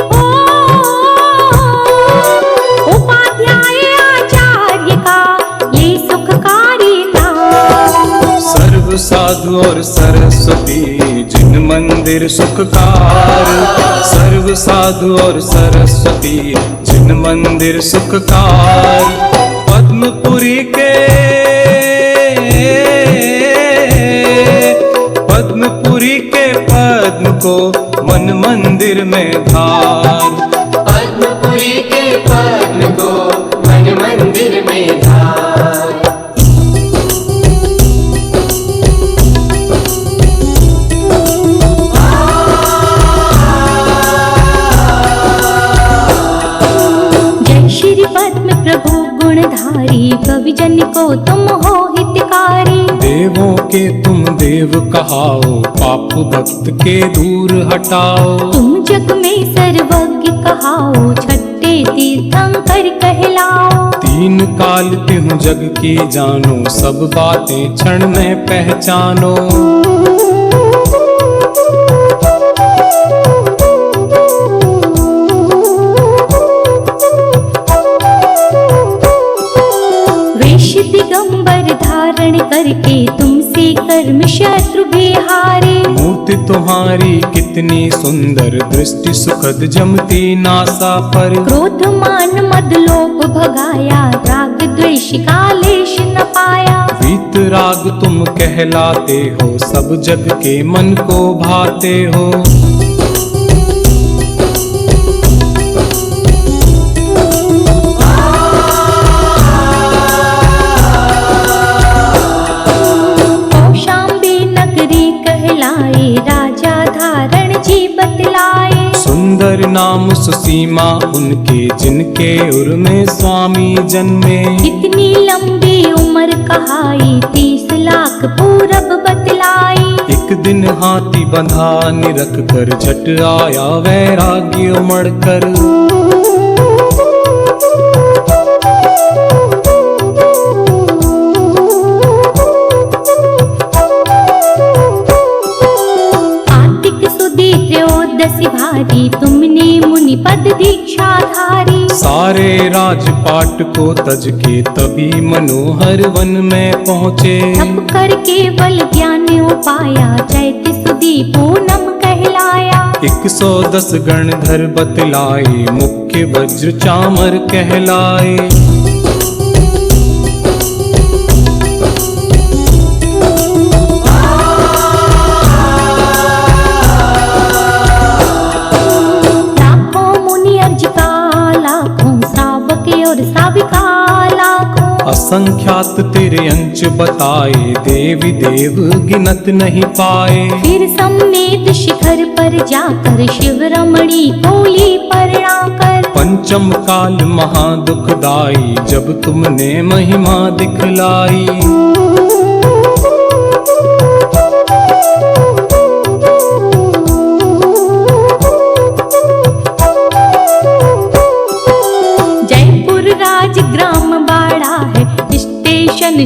ओ, उपाध्याय आचार्य का ये सुखकारी नाम। सर्व साधु और सरस्वती जिन मंदिर सुखकार। सर्व साधु और सरस्वती जिन मंदिर सुखकार। पद्मपुरी के, पद्मपुरी के पद्म को मन मंदिर में धार। पद्मपुरी के पद्म को मन मंदिर में धार। श्री पद्म प्रभु गुणधारी, कविजन को तुम हो हितकारी। देवों के तुम देव कहाओ, पाप भक्त के दूर हटाओ। तुम जग में सर्वज्ञ कहाओ, छठे तीर्थंकर कहलाओ। तीन काल तिहु जग की जानो, सब बातें क्षण में पहचानो। वेश दिगंबर धारण करके तुमसे कर्म शत्रु बिहारे। मूर्ति तुम्हारी कितनी सुंदर, दृष्टि सुखद जमती नासा पर। क्रोध मान मद लोभ भगाया, राग द्वेष का लेश न पाया। वीत राग तुम कहलाते हो, सब जग के मन को भाते हो। कौशाम्बी नगरी कहलाए, जी बतलाए। सुंदर नाम सुसीमा उनके जिनके उर में स्वामी जन्मे। इतनी लंबी उम्र कहाई 30 लाख पूरब बतलाई। एक दिन हाथी बंधा निरख कर झट आया वैराग्य उमड़ कर। त्रयोदशी भारी तुमने मुनि पद दीक्षा धारी। सारे राजपाट को तज के तभी मनोहर वन में पहुँचे। तप कर केवल ज्ञान उपाया चैत सुदी पूनम कहलाया। 110 गणधर बतलाए मुख्य वज्र चामर कहलाए। असंख्यात तेरे अंश बताए देवी देव गिनत नहीं पाए। फिर सम्मेद शिखर पर जाकर शिव रमणी बोली परणाकर। पंचम काल महादुखदाई जब तुमने महिमा दिखलाई।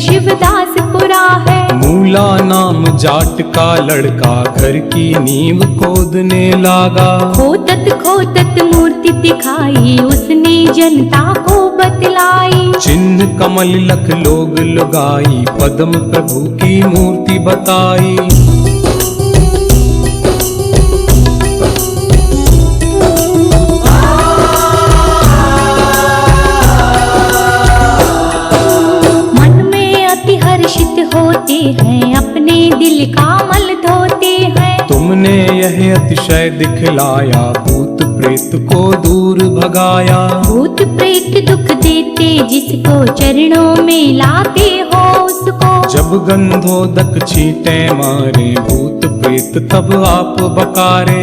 शिवदासपुरा है। मूला नाम जाट का लड़का घर की नींव खोदने लगा। खोदत मूर्ति दिखाई उसने जनता को बतलाई। चिन्ह कमल लख लोग लुगाई पद्म प्रभु की मूर्ति बताई। होते हैं अपने दिल का मल धोते हैं। तुमने यह अतिशय दिखलाया भूत प्रेत को दूर भगाया। भूत प्रेत दुख देते जिसको चरणों में लाते हो उसको। जब गंधोदक छींटे मारे भूत प्रेत तब आप बकारे।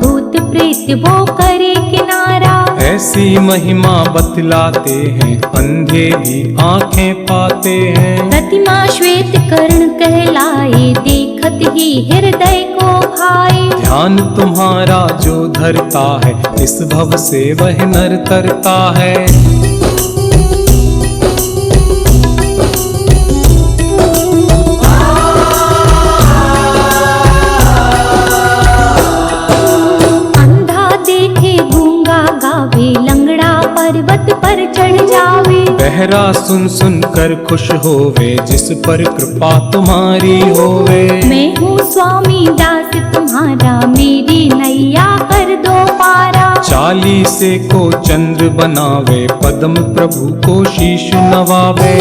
भूत प्रेत वो करे किनारा। ऐसी महिमा बतलाते हैं अंधे भी आंखें पाते हैं। प्रतिमा श्वेत कर्ण कहलाए देखत ही हृदय को भाए। ध्यान तुम्हारा जो धरता है इस भव से वह नर तरता है। लंगड़ा पर्वत पर चढ़ जावे। बहरा सुन सुन कर खुश होवे जिस पर कृपा तुम्हारी होवे। मैं हूँ स्वामी दास तुम्हारा मेरी नैया कर दो पारा। 40 को चंद्र बनावे पद्म प्रभु को शीश नवावे।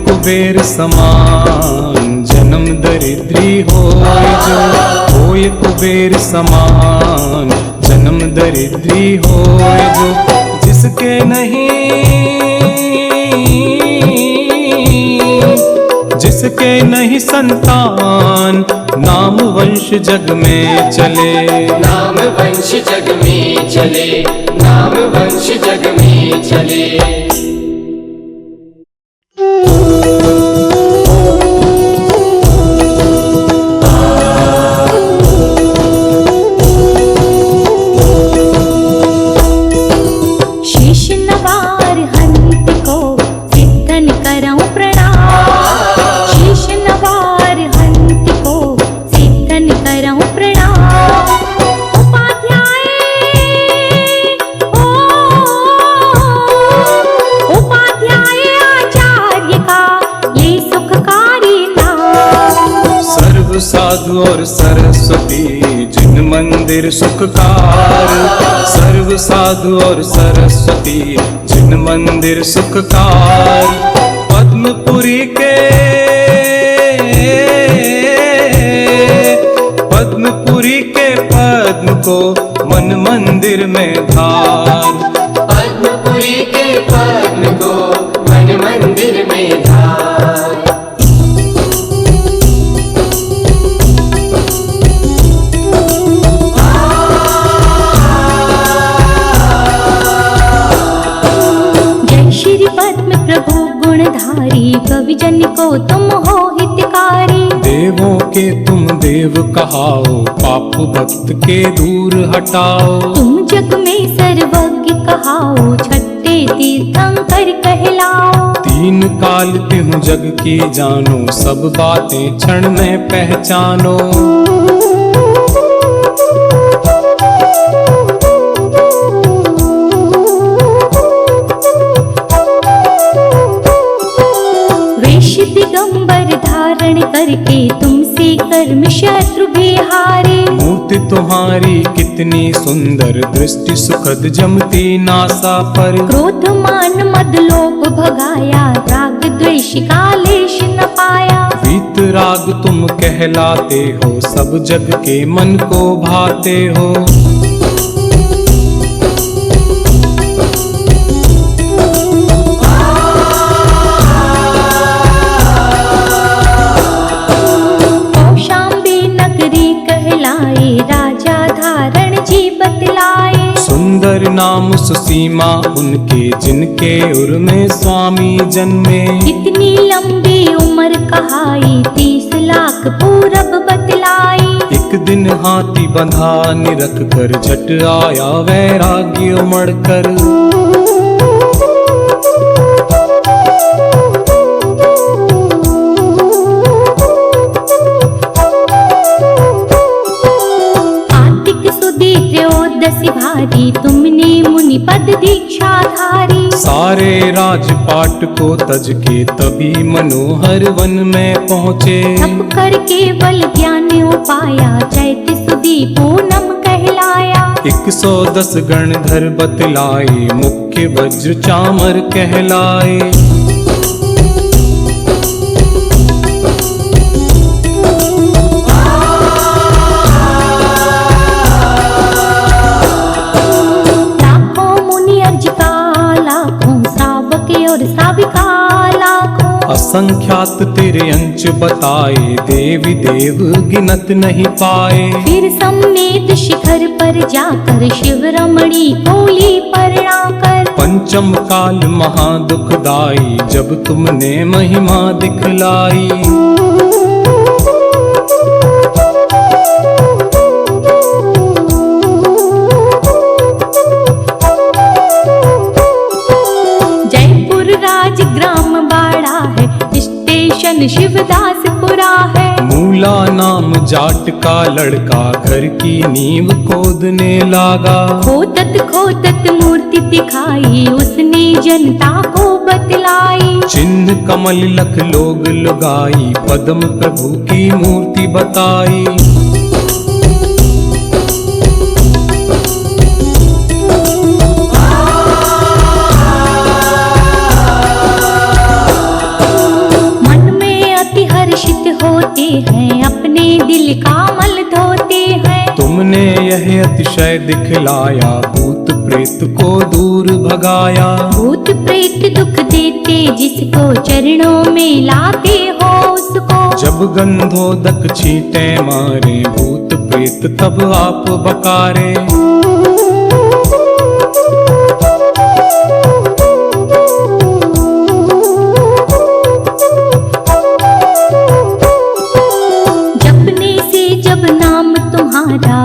कुबेर समान जन्म दरिद्री होय जो। होय कुबेर समान जन्म दरिद्री होय जो। जिसके नहीं संतान नाम वंश जग में चले। नाम वंश जग में चले। नाम वंश जग में चले। और सरस्वती जिन मंदिर सुखकार। सर्व साधु और सरस्वती जिन मंदिर सुखकार। पद्मपुरी के पद्म को मन मंदिर में धार। पद्मपुरी के पद्म को मन मंदिर में धार। जय श्री पद्म प्रभु गुणधारी, कवि जन को तुम हो हितकारी। देवों के तुम देव कहाओ, पाप भक्त के दूर हटाओ। तुम जग में सर्वज्ञ कहाओ, छठे तीर्थंकर कहलाओ। तीन काल तिहु जग की जानो, सब बातें क्षण में पहचानो। वेश दिगंबर धारण करके तुमसे कर्म शत्रु बिहारे। मूर्ति तुम्हारी कितनी सुंदर, दृष्टि सुखद जमती नासा पर। क्रोध मान मद लोभ भगाया, राग द्वेष कालेश न पाया। वीत राग तुम कहलाते हो, सब जग के मन को भाते हो। राजा धारण जी बतलाए। सुंदर नाम सुसीमा उनके, जिनके उर में स्वामी जन्मे। इतनी लंबी उम्र कहाई, 30 लाख पूरब बतलाई। एक दिन हाथी बंधा निरख कर, झट आया वैराग्य उमड़ कर। भारी तुमने मुनि पद दीक्षा धारी। सारे राजपाट को तज के तभी मनोहर वन में पहुँचे। तप कर केवल ज्ञान उपाया, चैत सुदी पूनम कहलाया। 110 गणधर बतलाए, मुख्य वज्र चामर कहलाए। असंख्यात तेरे अंश बताए, देवी देव गिनत नहीं पाए। फिर सम्मेद शिखर पर जाकर, शिव रमणी कोली परणाकर। पंचम काल महादुखदाई, जब तुमने महिमा दिखलाई। शिवदासपुरा है। मूला नाम जाट का लड़का, घर की नींव खोदने लागा। खोदत मूर्ति दिखाई, उसने जनता को बतलाई। चिन्ह कमल लख लोग लुगाई, पद्म प्रभु की मूर्ति बताई। होते हैं, अपने दिल का मल धोते हैं। तुमने यह अतिशय दिखलाया, भूत प्रेत को दूर भगाया। भूत प्रेत दुख देते, जिसको चरणों में लाते हो उसको। जब गंधोदक छींटे मारे, भूत प्रेत तब आप बकारे।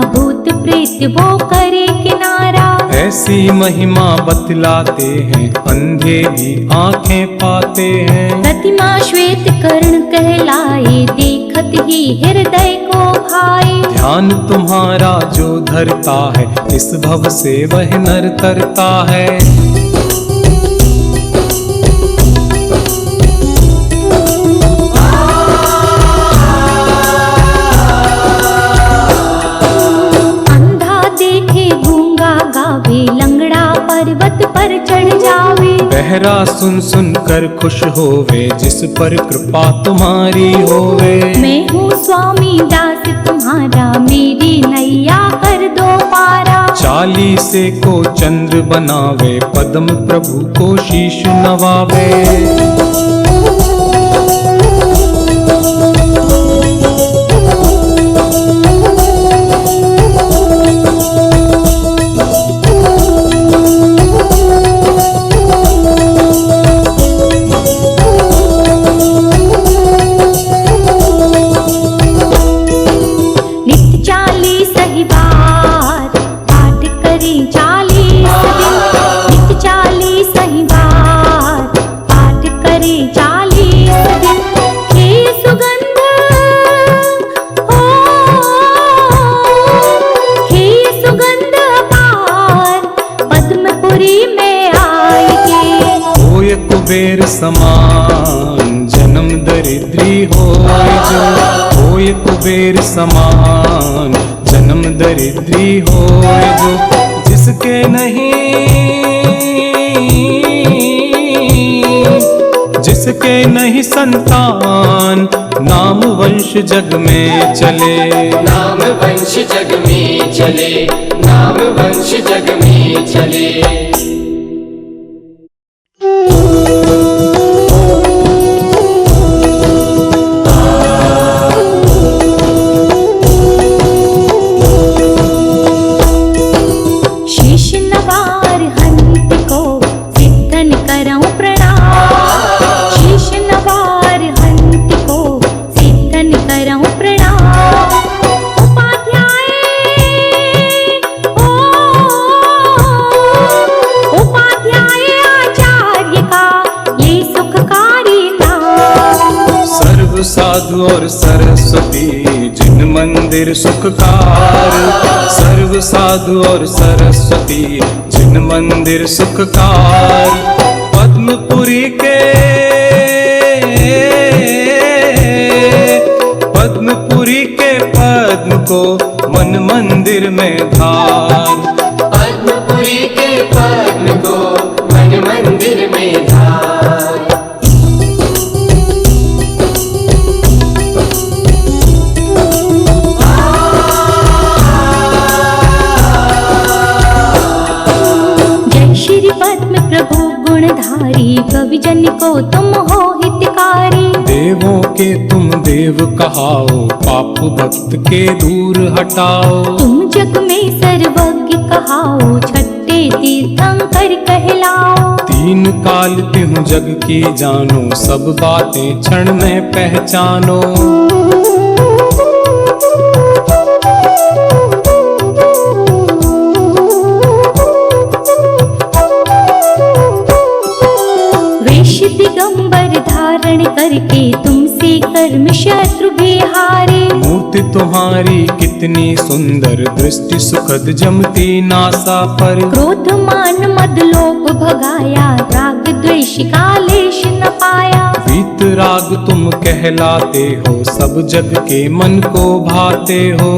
भूत प्रेत वो करे किनारा। ऐसी महिमा बतलाते हैं, अंधे भी आंखें पाते हैं। प्रतिमा श्वेत कर्ण कहलाए, देखत ही हृदय को भाए। ध्यान तुम्हारा जो धरता है, इस भव से वह नर तरता है। पर्वत पर चढ़ जावे। बहरा सुन सुन कर खुश होवे, जिस पर कृपा तुम्हारी होवे। मैं हूँ स्वामी दास तुम्हारा, मेरी नैया कर दो पारा। चालीसे को चंद्र बनावे, पद्म प्रभु को शीश नवावे। कुबेर समान जन्म दरिद्री होय जो, होय कुबेर समान जन्म दरिद्री होय जो। जिसके नहीं संतान, नाम वंश जग में चले। नाम वंश जग में चले, नाम वंश जग में चले। साधु और सरस्वती जिन मंदिर सुखकार, सर्व साधु और सरस्वती जिन मंदिर सुखकार। पद्मपुरी के पद्म को मन मंदिर में धार। पद्मपुरी के पद्म को मन मंदिर में धार। प्रभु गुणधारी, कवि जन को तुम हो हितकारी। देवों के तुम देव कहाओ, पाप भक्त के दूर हटाओ। तुम जग में सर्वज्ञ कहाओ, छठे तीर्थंकर कहलाओ। तीन काल तिहु जग की जानो, सब बातें क्षण में पहचानो। दिगंबर धारण करके तुमसे कर्म शत्रु बिहारे। मूर्ति तुम्हारी कितनी सुंदर, दृष्टि सुखद जमती नासा पर। क्रोध मान मद लोभ भगाया, राग द्वेष का लेश न पाया। वीत राग तुम कहलाते हो, सब जग के मन को भाते हो।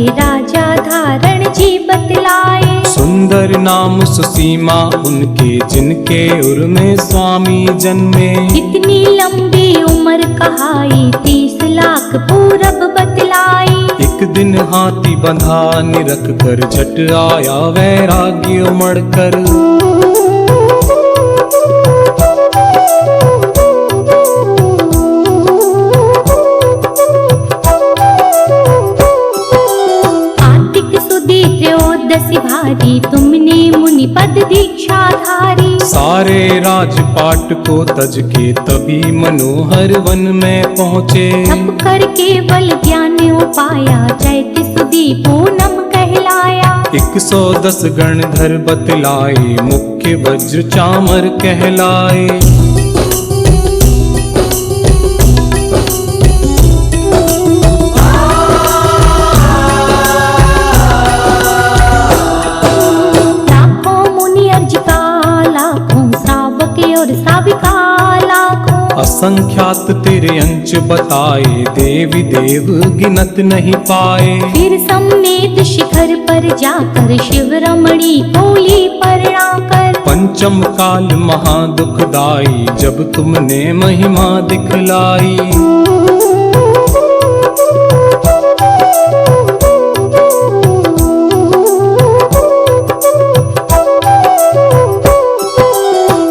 राजा धारण जी बतलाए। सुंदर नाम सुसीमा उनके, जिनके उर में स्वामी जन्मे। कितनी लंबी उम्र कहाई, 30 लाख पूरब बतलाई। एक दिन हाथी बंधा निरख कर, झट आया वैराग्य उमड़ कर। भारी तुमने मुनि पद दीक्षा धारी। सारे राजपाट को तज के तभी मनोहर वन में पहुँचे। तप कर केवल ज्ञान उपाया, चैत सुदी पूनम कहलाया। 110 गणधर बतलाए, मुख्य वज्र चामर कहलाए। और साविका लाखों। असंख्यात तेरे अंश बताए, देवी देव गिनत नहीं पाए। फिर समेत शिखर पर जाकर शिव रमणी कोली परणाकर। पंचम काल महादुखदाई, जब तुमने महिमा दिखलाई।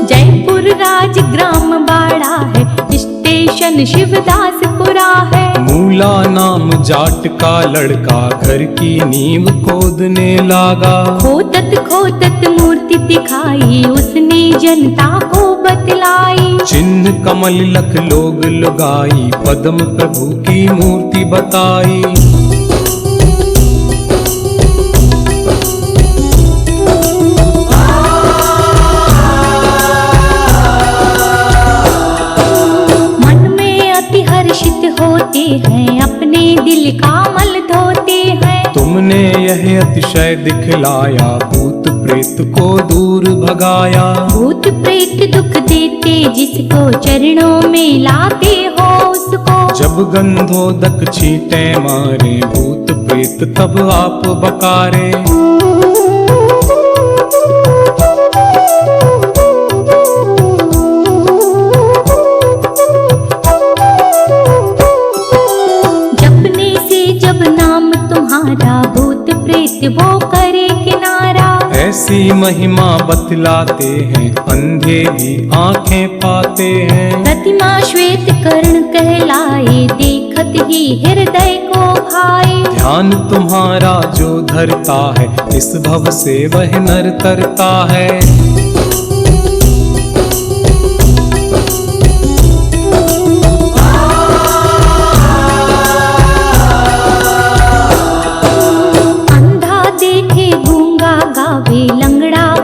जयपुर राज ग्राम बाड़ा है, स्टेशन शिवदासपुरा है। मूला नाम जाट का लड़का, घर की नींव खोदने लागा। खोदत मूर्ति दिखाई, उसने जनता को बतलाई। चिन्ह कमल लख लोग लुगाई, पद्म प्रभु की मूर्ति बताई। होते हैं, अपने दिल का मल धोते हैं। तुमने यह अतिशय दिखलाया, भूत प्रेत को दूर भगाया। भूत प्रेत दुख देते, जिसको चरणों में लाते हो उसको। जब गंधोदक छींटे मारे, भूत प्रेत तब आप बकारे। भूत प्रेत वो करे किनारा। ऐसी महिमा बतलाते हैं, अंधे भी आंखें पाते हैं। प्रतिमा श्वेत कर्ण कहलाए, देखत ही हृदय को भाए। ध्यान तुम्हारा जो धरता है, इस भव से वह नर तरता है।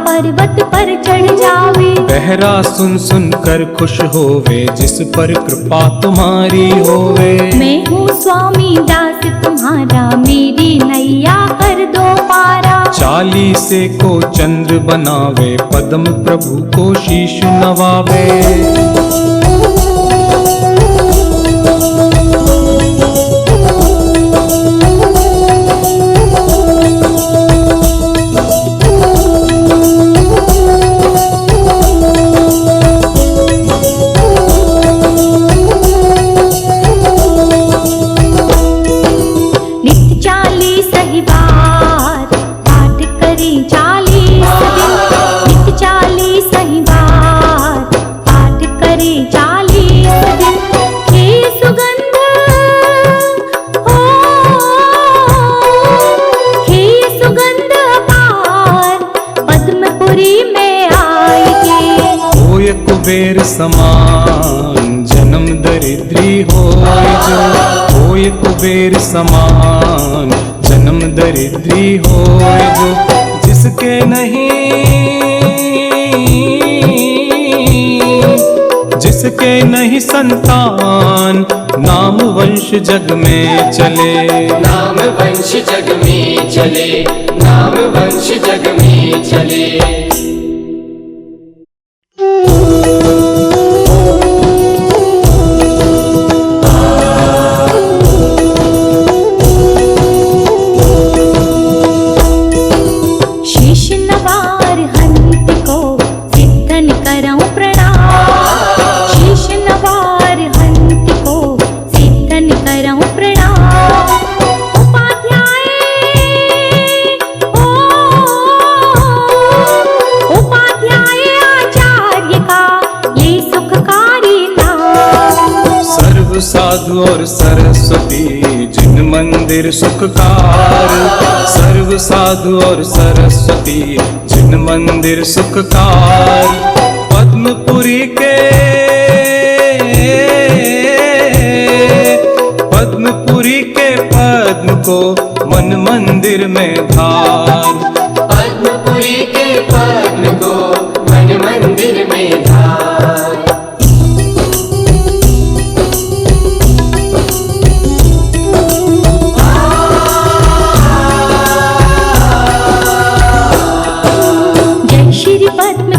पर्वत पर चढ़ जावे। बहरा सुन सुन कर खुश होवे, जिस पर कृपा तुम्हारी होवे। मैं हूँ स्वामी दास तुम्हारा, मेरी नैया कर दो पारा। चालीसे को चंद्र बनावे, पद्म प्रभु को शीश नवावे। कुबेर समान जन्म दरिद्री होय जो। होय कुबेर समान जन्म दरिद्री होय जो। जिसके नहीं संतान, नाम वंश जग में चले। नाम वंश जग में चले, नाम वंश जग में चले। साधु और सरस्वती जिन मंदिर सुखकार। सर्व साधु और सरस्वती जिन मंदिर सुखकार। पद्मपुरी के पद्म को मन मंदिर में धार। पद्मपुरी के पद्म को मन मंदिर में धार।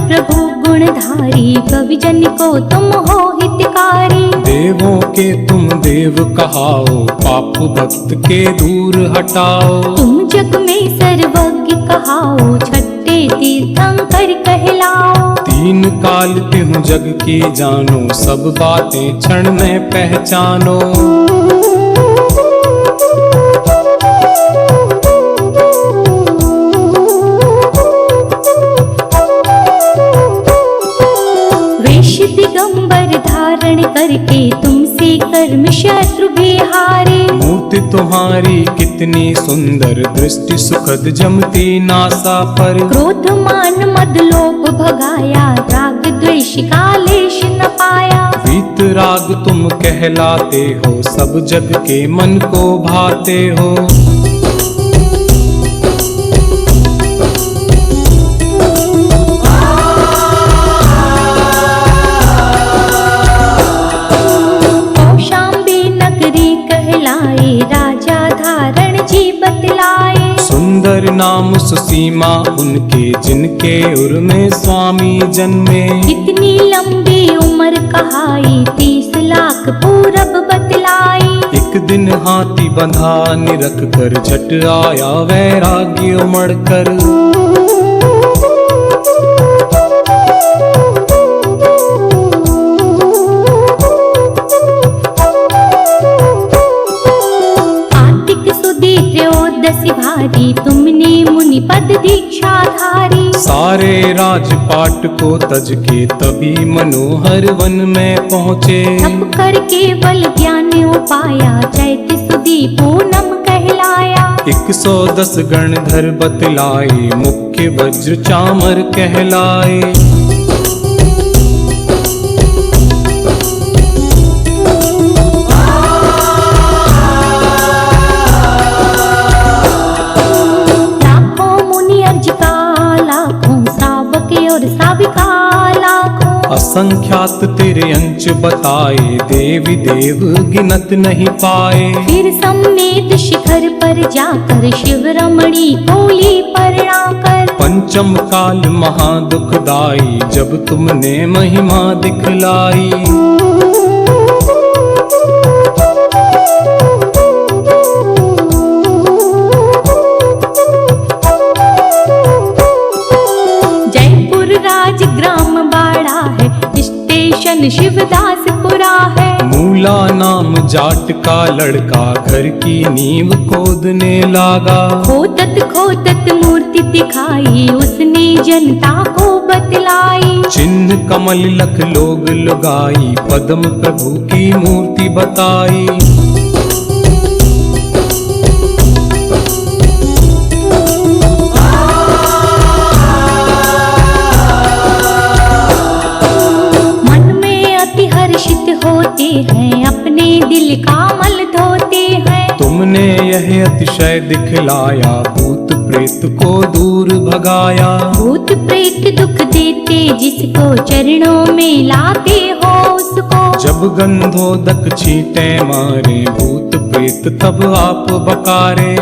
प्रभु गुण गुणधारी कवि जन को तुम हो हितकारी। देवों के तुम देव कहाओ, पाप भक्त के दूर हटाओ। तुम जग में सर्वज्ञ कहाओ, छठे तीर्थंकर कहलाओ। तीन काल तिहु जग की जानो, सब बातें क्षण में पहचानो। वेश दिगंबर धारण करके तुमसे कर्म शत्रु बिहारे। मूर्ति तुम्हारी कितनी सुंदर, दृष्टि सुखद जमती नासा पर। क्रोध मान मद लोभ भगाया, राग द्वेष का लेश न पाया। वीत राग तुम कहलाते हो, सब जग के मन को भाते हो। कौशाम्बी नगरी कहलाए, राजा धारण जी बतलाए। सुंदर नाम सुसीमा उनके, जिनके उर में स्वामी जन्मे। इतनी लंबी उम्र कहाई, 30 लाख पूरब बतलाई। एक दिन हाथी बंधा निरख कर, झट आया वैराग्य उमड़ कर। कार्तिक सुदी त्रयोदशी भारी, तुमने मुनि पद दीक्षा धारी। सारे राजपाट को तज के तभी मनोहर वन में पहुँचे। तप कर केवल ज्ञान उपाया, चैत सुदी पूनम कहलाया। 110 गणधर बतलाए, मुख्य वज्र चामर कहलाए। लाखों मुनि अर्ज का, लाखों श्रावक और श्राविका लाखों। असंख्यात तेरे अंश बताए, देवी देव गिनत नहीं पाए। फिर समेत शिखर पर जाकर, शिव रमणी बोली प्रणाकर। पंचम काल महादुखदाई, जब तुमने महिमा दिखलाई। जयपुर राजग्राम बाड़ा है, स्टेशन शिवदासपुरा है। मूला नाम जाट का लड़का, घर की नींव खोदने लागा। खोदत खोदत मूर्ति दिखाई, उसने जनता को बतलाई। चिन्ह कमल लख लोग लुगाई, पद्म प्रभु की मूर्ति बताई। मन में अति हर्षित होते हैं, अपने दिल का मल धोते हैं। तुमने यह अतिशय दिखलाया, भूत प्रेत को दूर भगाया। भूत प्रेत दुख देते, जिसको चरणों में लाते हो उसको। जब गंधोदक छींटे मारे, भूत प्रेत तब आप बकारे।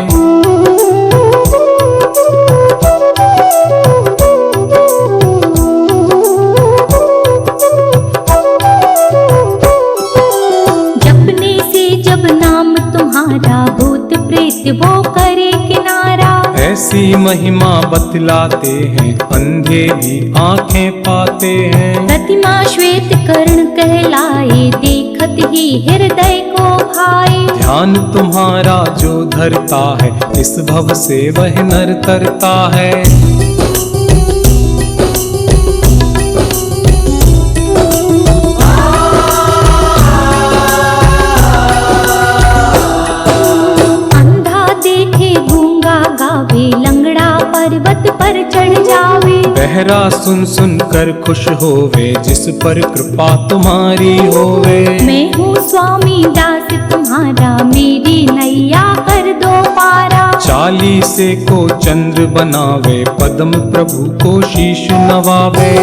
जपने से जब नाम तुम्हारा, भूत प्रेत वो करे किनारा। ऐसी महिमा बतलाते हैं, अंधे भी आंखें पाते हैं। प्रतिमा श्वेत कर्ण कहलाए, देखत ही हृदय को भाए। ध्यान तुम्हारा जो धरता है, इस भव से वह नर तरता है। अंधा देखे गूंगा गावे, लंगड़ा पर्वत पर चढ़ जावे। बहरा सुन सुन कर खुश होवे, जिस पर कृपा तुम्हारी होवे। मैं हूँ स्वामी दास तुम्हारा, मेरी नैया कर दो पारा। चालीसे को चंद्र बनावे, पद्म प्रभु को शीश नवावे।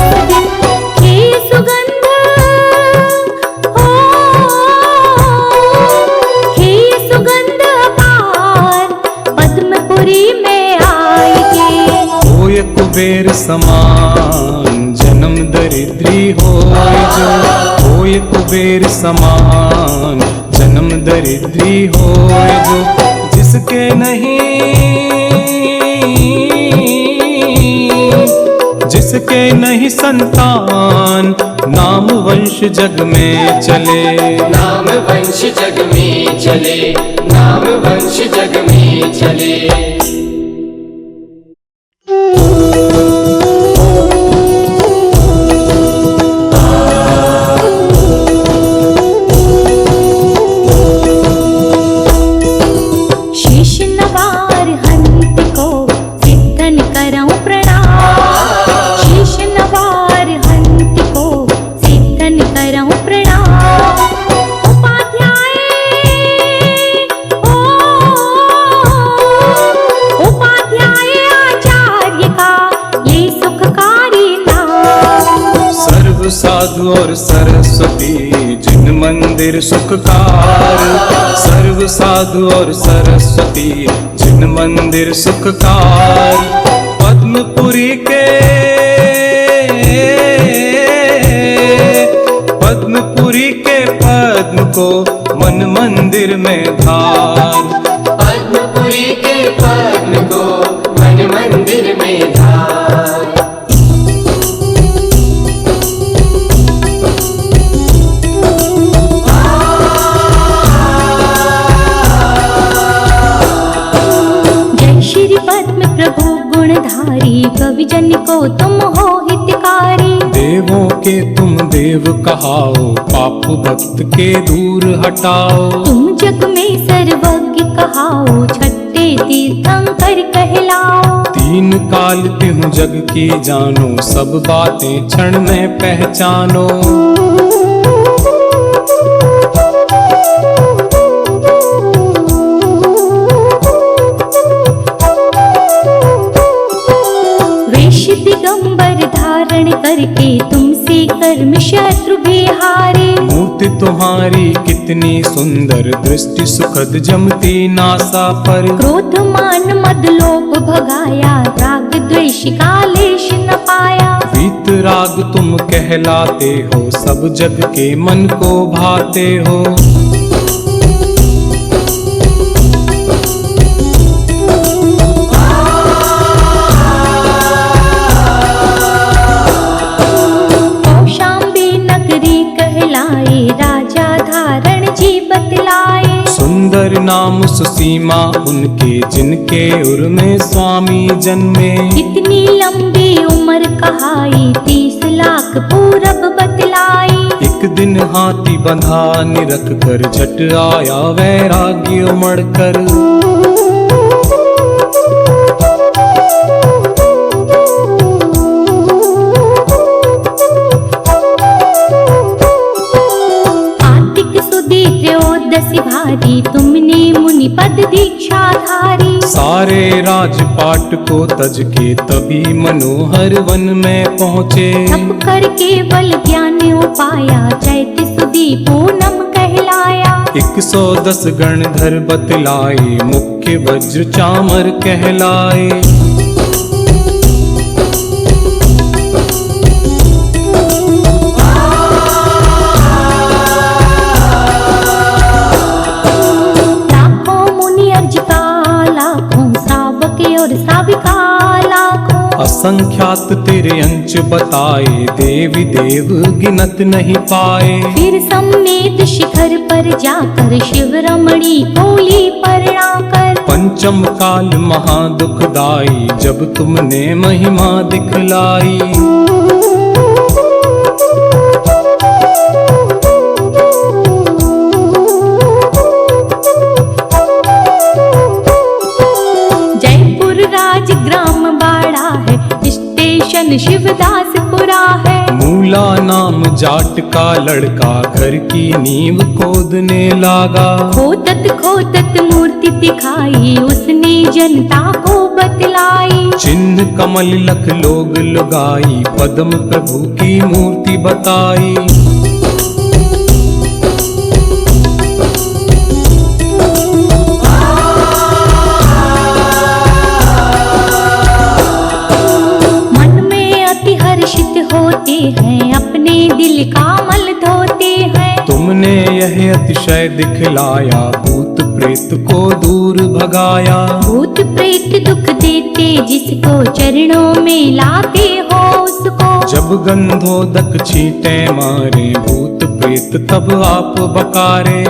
दिन हे सुगंध हो, हे सुगंध अपार पद्मपुरी में आएगी। होय कुबेर समान जन्म दरिद्री होय जो, होय कुबेर समान जन्म दरिद्री होय जो, जिसके नहीं जिसके नहीं संतान नाम वंश जग में चले। नाम वंश जग में चले, नाम वंश जग में चले। शीश नवार हंत को सिद्धन करऊं प्रणाम, शीश नवार हंत को सिद्धन करऊं प्रणाम। उपाध्याय ओ, उपाध्याय आचार्य का ये सुखकारी नाम। सर्व साधु और सरस्वती जिन मंदिर सुखकार, सर्व साधु और सरस्वती जिन मंदिर सुखकार। पद्मपुरी के पद्मपुरी के पद्म को मन मंदिर में धार। पद्मपुरी के पद्म को मन मंदिर में धार। श्री पद्म प्रभु गुणधारी कवि जन को तुम हो हितकारी। देवों के तुम देव कहाओ, पाप भक्त के दूर हटाओ। तुम जग में सर्वज्ञ कहाओ, छठे तीर्थंकर कहलाओ। तीन काल तिहु जग की जानो, सब बातें क्षण में पहचानो। दिगंबर धारण करके तुमसे कर्म शत्रु बिहारे। मूर्ति तुम्हारी कितनी सुंदर, दृष्टि सुखद जमती नासा पर। क्रोध मान मद लोभ भगाया, राग द्वेष का लेश न पाया। वीत राग तुम कहलाते हो, सब जग के मन को भाते हो। राजा धारण जी बतलाए। सुंदर नाम सुसीमा उनके, जिनके उर में स्वामी जन्मे। इतनी लंबी उम्र कहाई, 30 लाख पूरब बतलाई। एक दिन हाथी बंधा निरख कर, झट आया वैराग्य उमड़ कर। त्रयोदशी भारी तुमने मुनि पद दीक्षा धारी। सारे राजपाट को तज के तभी मनोहर वन में पहुँचे। तप कर केवल ज्ञान उपाया, चैत सुदी पूनम कहलाया। 110 गणधर बतलाए, मुख्य वज्र चामर कहलाए। और साविका लाखों। असंख्यात तेरे अंश बताए, देवी देव गिनत नहीं पाए। फिर सम्मेद शिखर पर जाकर, शिव रमणी कोली परना कर। पंचम काल महादुखदाई, जब तुमने महिमा दिखलाई। ग्राम बाड़ा है, स्टेशन शिवदासपुरा है। मूला नाम जाट का लड़का, घर की नींव खोदने लागा। खोदत खोदत मूर्ति दिखाई, उसने जनता को बतलाई। चिन्ह कमल लख लोग लुगाई, पद्म प्रभु की मूर्ति बताई। मन में अति हर्षित होते हैं, अपने दिल का मल धोते हैं। तुमने यह अतिशय दिखलाया, भूत प्रेत को दूर भगाया। भूत प्रेत दुख देते, जिसको चरणों में लाते हो उसको। जब गंधोदक छींटे मारे, भूत प्रेत तब आप बकारे।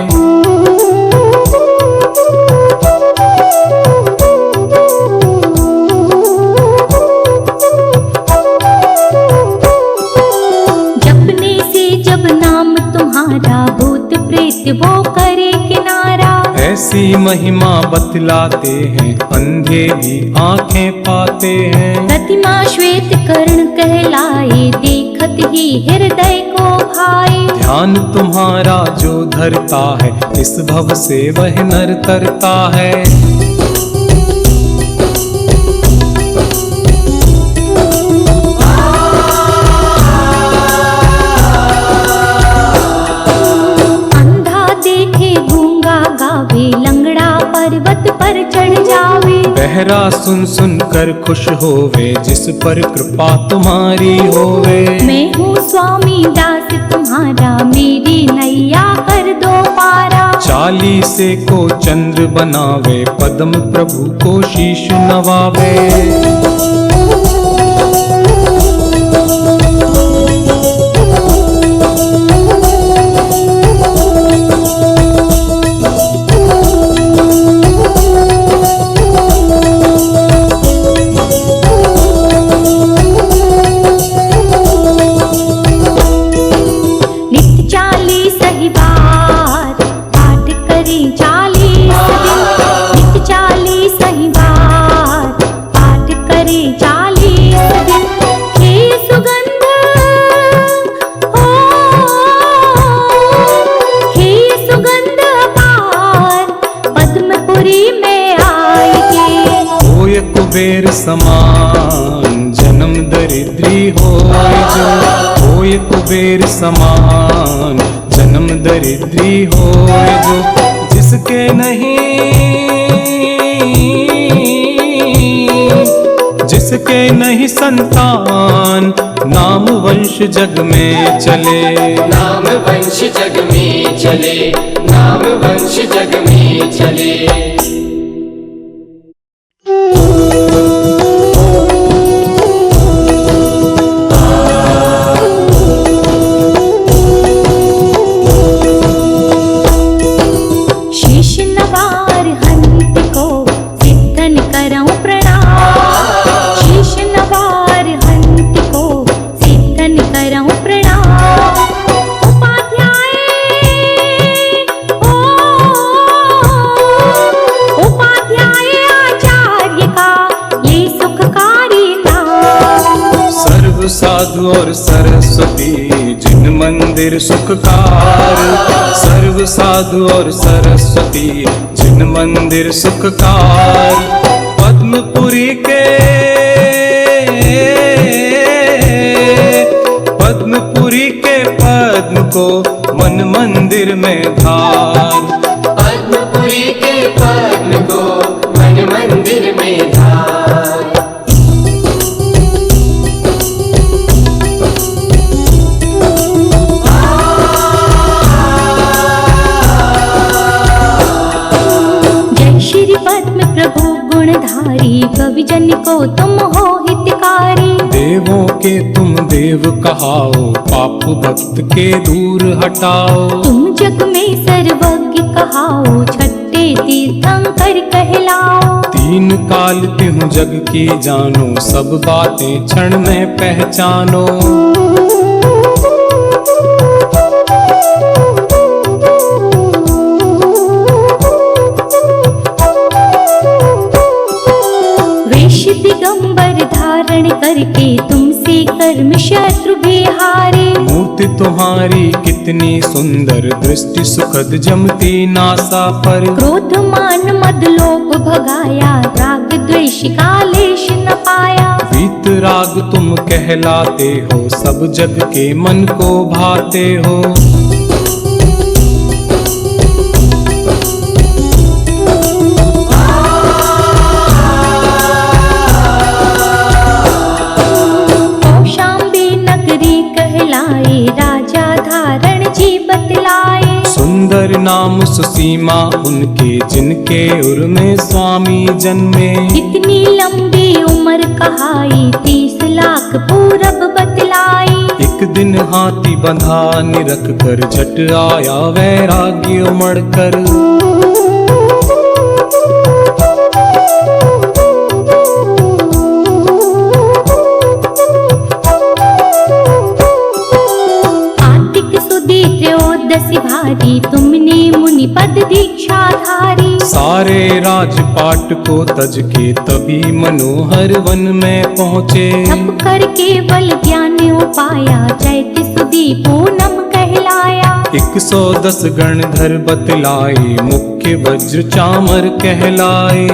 जपने से जब नाम तुम्हारा, भूत प्रेत वो करे किनारा। ऐसी महिमा बतलाते हैं, अंधे भी आंखें पाते हैं। प्रतिमा श्वेत कर्ण कहलाए, देखत ही हृदय को भाए। ध्यान तुम्हारा जो धरता है, इस भव से वह नर तरता है। लंगड़ा पर्वत पर चढ़ जावे। बहरा सुन सुन कर खुश होवे, जिस पर कृपा तुम्हारी होवे। मैं हूँ स्वामी दास तुम्हारा, मेरी नैया कर दो पारा। चालीसे को चंद्र बनावे, पद्म प्रभु को शीश नवावे। कुबेर समान जन्म दरिद्री होय जो। होय कुबेर समान जन्म दरिद्री होय जो। जिसके नहीं संतान, नाम वंश जग में चले। नाम वंश जग में चले, नाम वंश जग में चले। साधु और सरस्वती जिन मंदिर सुखकार। सर्व साधु और सरस्वती जिन मंदिर सुखकार। पद्मपुरी के पद्म को मन मंदिर में धार। पद्मपुरी के पद्म को मन मंदिर में धार। कवि जन को तुम हो हितकारी। देवों के तुम देव कहाओ, पाप भक्त के दूर हटाओ। तुम जग में सर्वज्ञ कहाओ, छठे तीर्थंकर कहलाओ। तीन काल तिहु जग की जानो, सब बातें क्षण में पहचानो। दिगंबर धारण करके तुमसे से कर्म शत्रु बिहारे। मूर्ति तुम्हारी कितनी सुंदर, दृष्टि सुखद जमती नासा पर। क्रोध मान मद लोभ भगाया, राग द्वेष का लेश न पाया। वीत राग तुम कहलाते हो, सब जग के मन को भाते हो। कौशाम्बी नगरी कहलाए, राजा धारण जी बतलाए। सुंदर नाम सुसीमा उनके, जिनके उर में स्वामी जन्मे। इतनी लंबी उम्र कहाई, 30 लाख पूरब बतलाई। एक दिन हाथी बंधा निरख कर, झट आया वैराग्य उमड़ कर। कार्तिक सुदी त्रयोदशी भारी, तुमने मुनि पद दीक्षा धारी। सारे राजपाट को तज के तभी मनोहर वन में पहुँचे। तप कर केवल ज्ञान उपाया, चैत सुदी पूनम कहलाया। 110 गणधर बतलाए, मुख्य वज्र चामर कहलाए।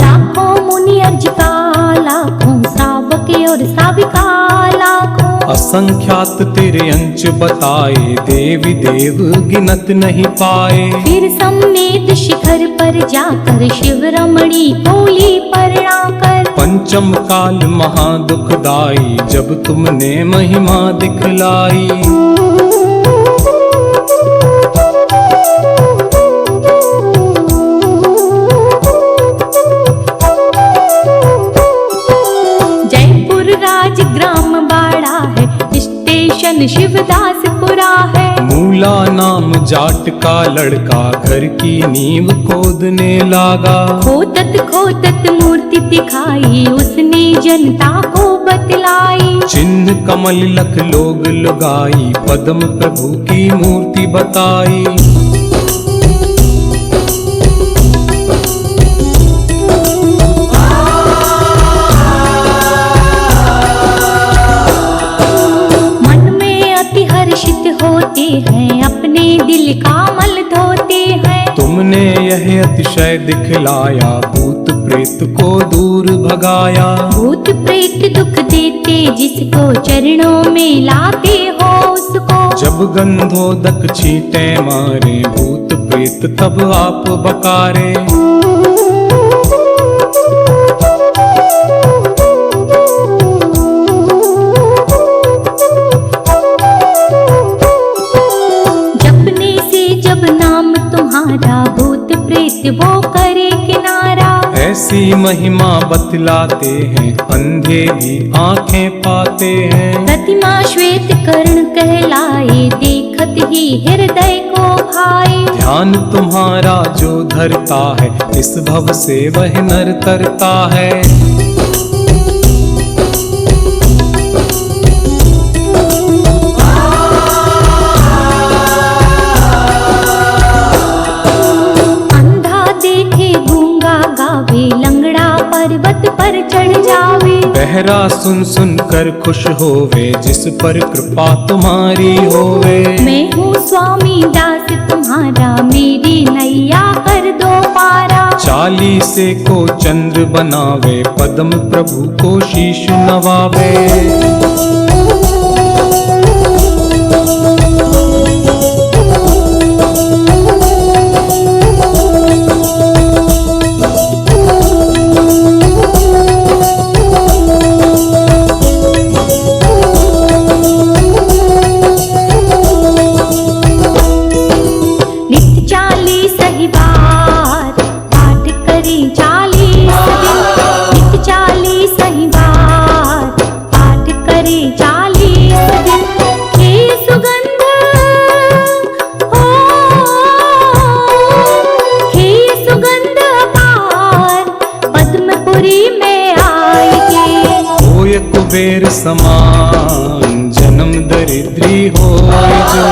लाखों मुनि अर्ज का, लाखों श्रावक और साविका लाखों। असंख्यात तेरे अंश बताए, देवी देव गिनत नहीं पाए। फिर सम्मेद शिखर पर जाकर, शिव रमणी बोली प्रणाकर। पंचम काल महादुखदाई, जब तुमने महिमा दिखलाई। जयपुर राज ग्राम बाड़ा है, स्टेशन शिवदासपुरा है। मूला नाम जाट का लड़का, घर की नींव खोदने लागा। खोदत खोदत मूर्ति दिखाई, उसने जनता को बतलाई। चिन्ह कमल लख लोग लुगाई, पद्म प्रभु की मूर्ति बताई। मन में अति हर्षित होते हैं, अपने दिल का मल धोते हैं। तुमने यह अतिशय दिखलाया, भूत प्रेत को दूर भगाया। भूत प्रेत दुख देते, जिसको चरणों में लाते हो उसको। जब गंधोदक छींटे मारे, भूत प्रेत तब आप बकारे। जपने से जब नाम तुम्हारा, भूत प्रेत वो करे किनारा। ऐसी महिमा बतलाते हैं, अंधे भी आंखें पाते हैं। प्रतिमा श्वेत कर्ण कहलाए, देखत ही हृदय को भाए। ध्यान तुम्हारा जो धरता है, इस भव से वह नर तरता है। अंधा देखे गूंगा गावे, लंगड़ा पर्वत पर चढ़ जावे। बहरा सुन सुन कर खुश होवे, जिस पर कृपा तुम्हारी होवे। मैं हूँ स्वामी दास तुम्हारा, मेरी नैया कर दो पारा। 40 को चंद्र बनावे, पद्म प्रभु को शीश नवावे। नित्य 40 ही बार पाठ करें 40 दिन। नित्य 40 ही बार पाठ करें 40 दिन। हे सुगंध हो, हे सुगंध पार, पद्मपुरी में आएंगे। होय कुबेर समान जन्म दरिद्री होय जो,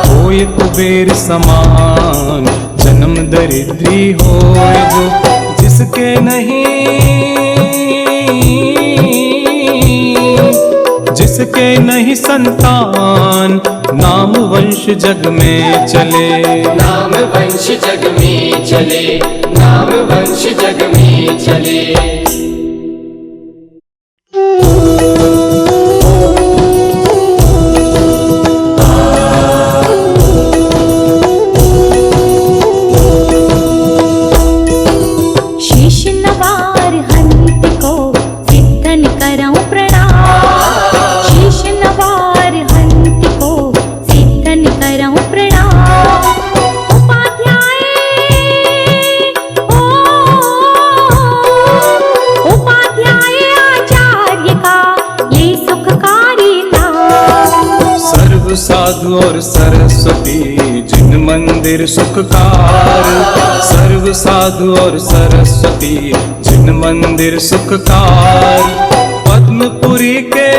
होय कुबेर कुबेर समान। जन्म दरिद्री होए जो जिसके नहीं संतान, नाम वंश जग में चले। नाम वंश जग में चले, नाम वंश जग में चले। साधु और सरस्वती जिन मंदिर सुखकार। सर्व साधु और सरस्वती जिन मंदिर सुखकार। पद्मपुरी के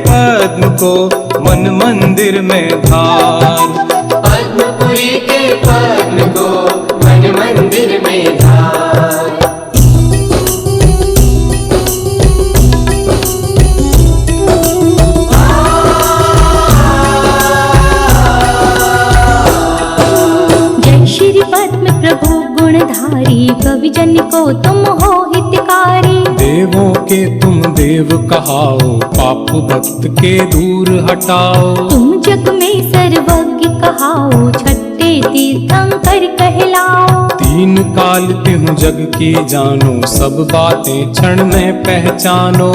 पद्म को मन मंदिर में धार। पद्मपुरी के पद्म को मन मंदिर में धार। प्रभु गुणधारी, कवि जन को तुम हो हितकारी। देवों के तुम देव कहाओ, पाप भक्त के दूर हटाओ। तुम जग में सर्वज्ञ कहाओ, छठे तीर्थंकर कहलाओ। तीन काल त्यों जग की जानो, सब बातें क्षण में पहचानो।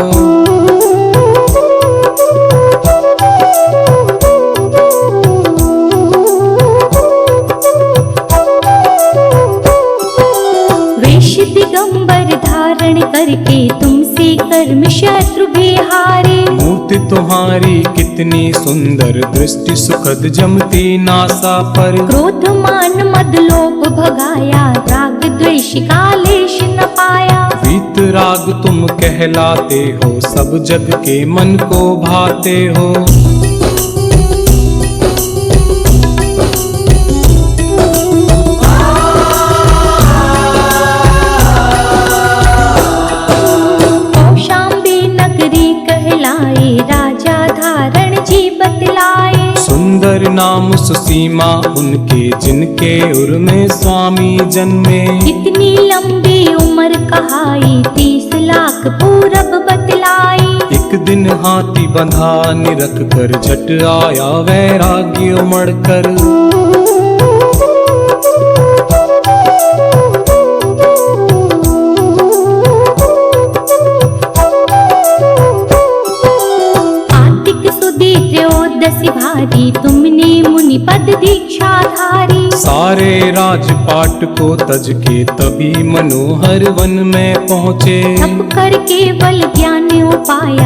दिगंबर धारण करके तुमसे कर्म शत्रु बिहारे। मूर्ति तुम्हारी कितनी सुंदर, दृष्टि सुखद जमती नासा पर। क्रोध मान मद लोभ भगाया, राग द्वेष का लेश न पाया। वीत राग तुम कहलाते हो, सब जग के मन को भाते हो। राजा धारण जी बतलाए। सुंदर नाम सुसीमा उनके, जिनके उर में स्वामी जन्मे। कितनी लंबी उम्र कहाई, 30 लाख पूरब बतलाई। एक दिन हाथी बंधा निरख कर, झट आया वैराग्य उमड़ कर। भारी तुमने मुनि पद दीक्षा धारी। सारे राजपाट को तज के तभी मनोहर वन में पहुँचे। तप कर केवल ज्ञान उपाया,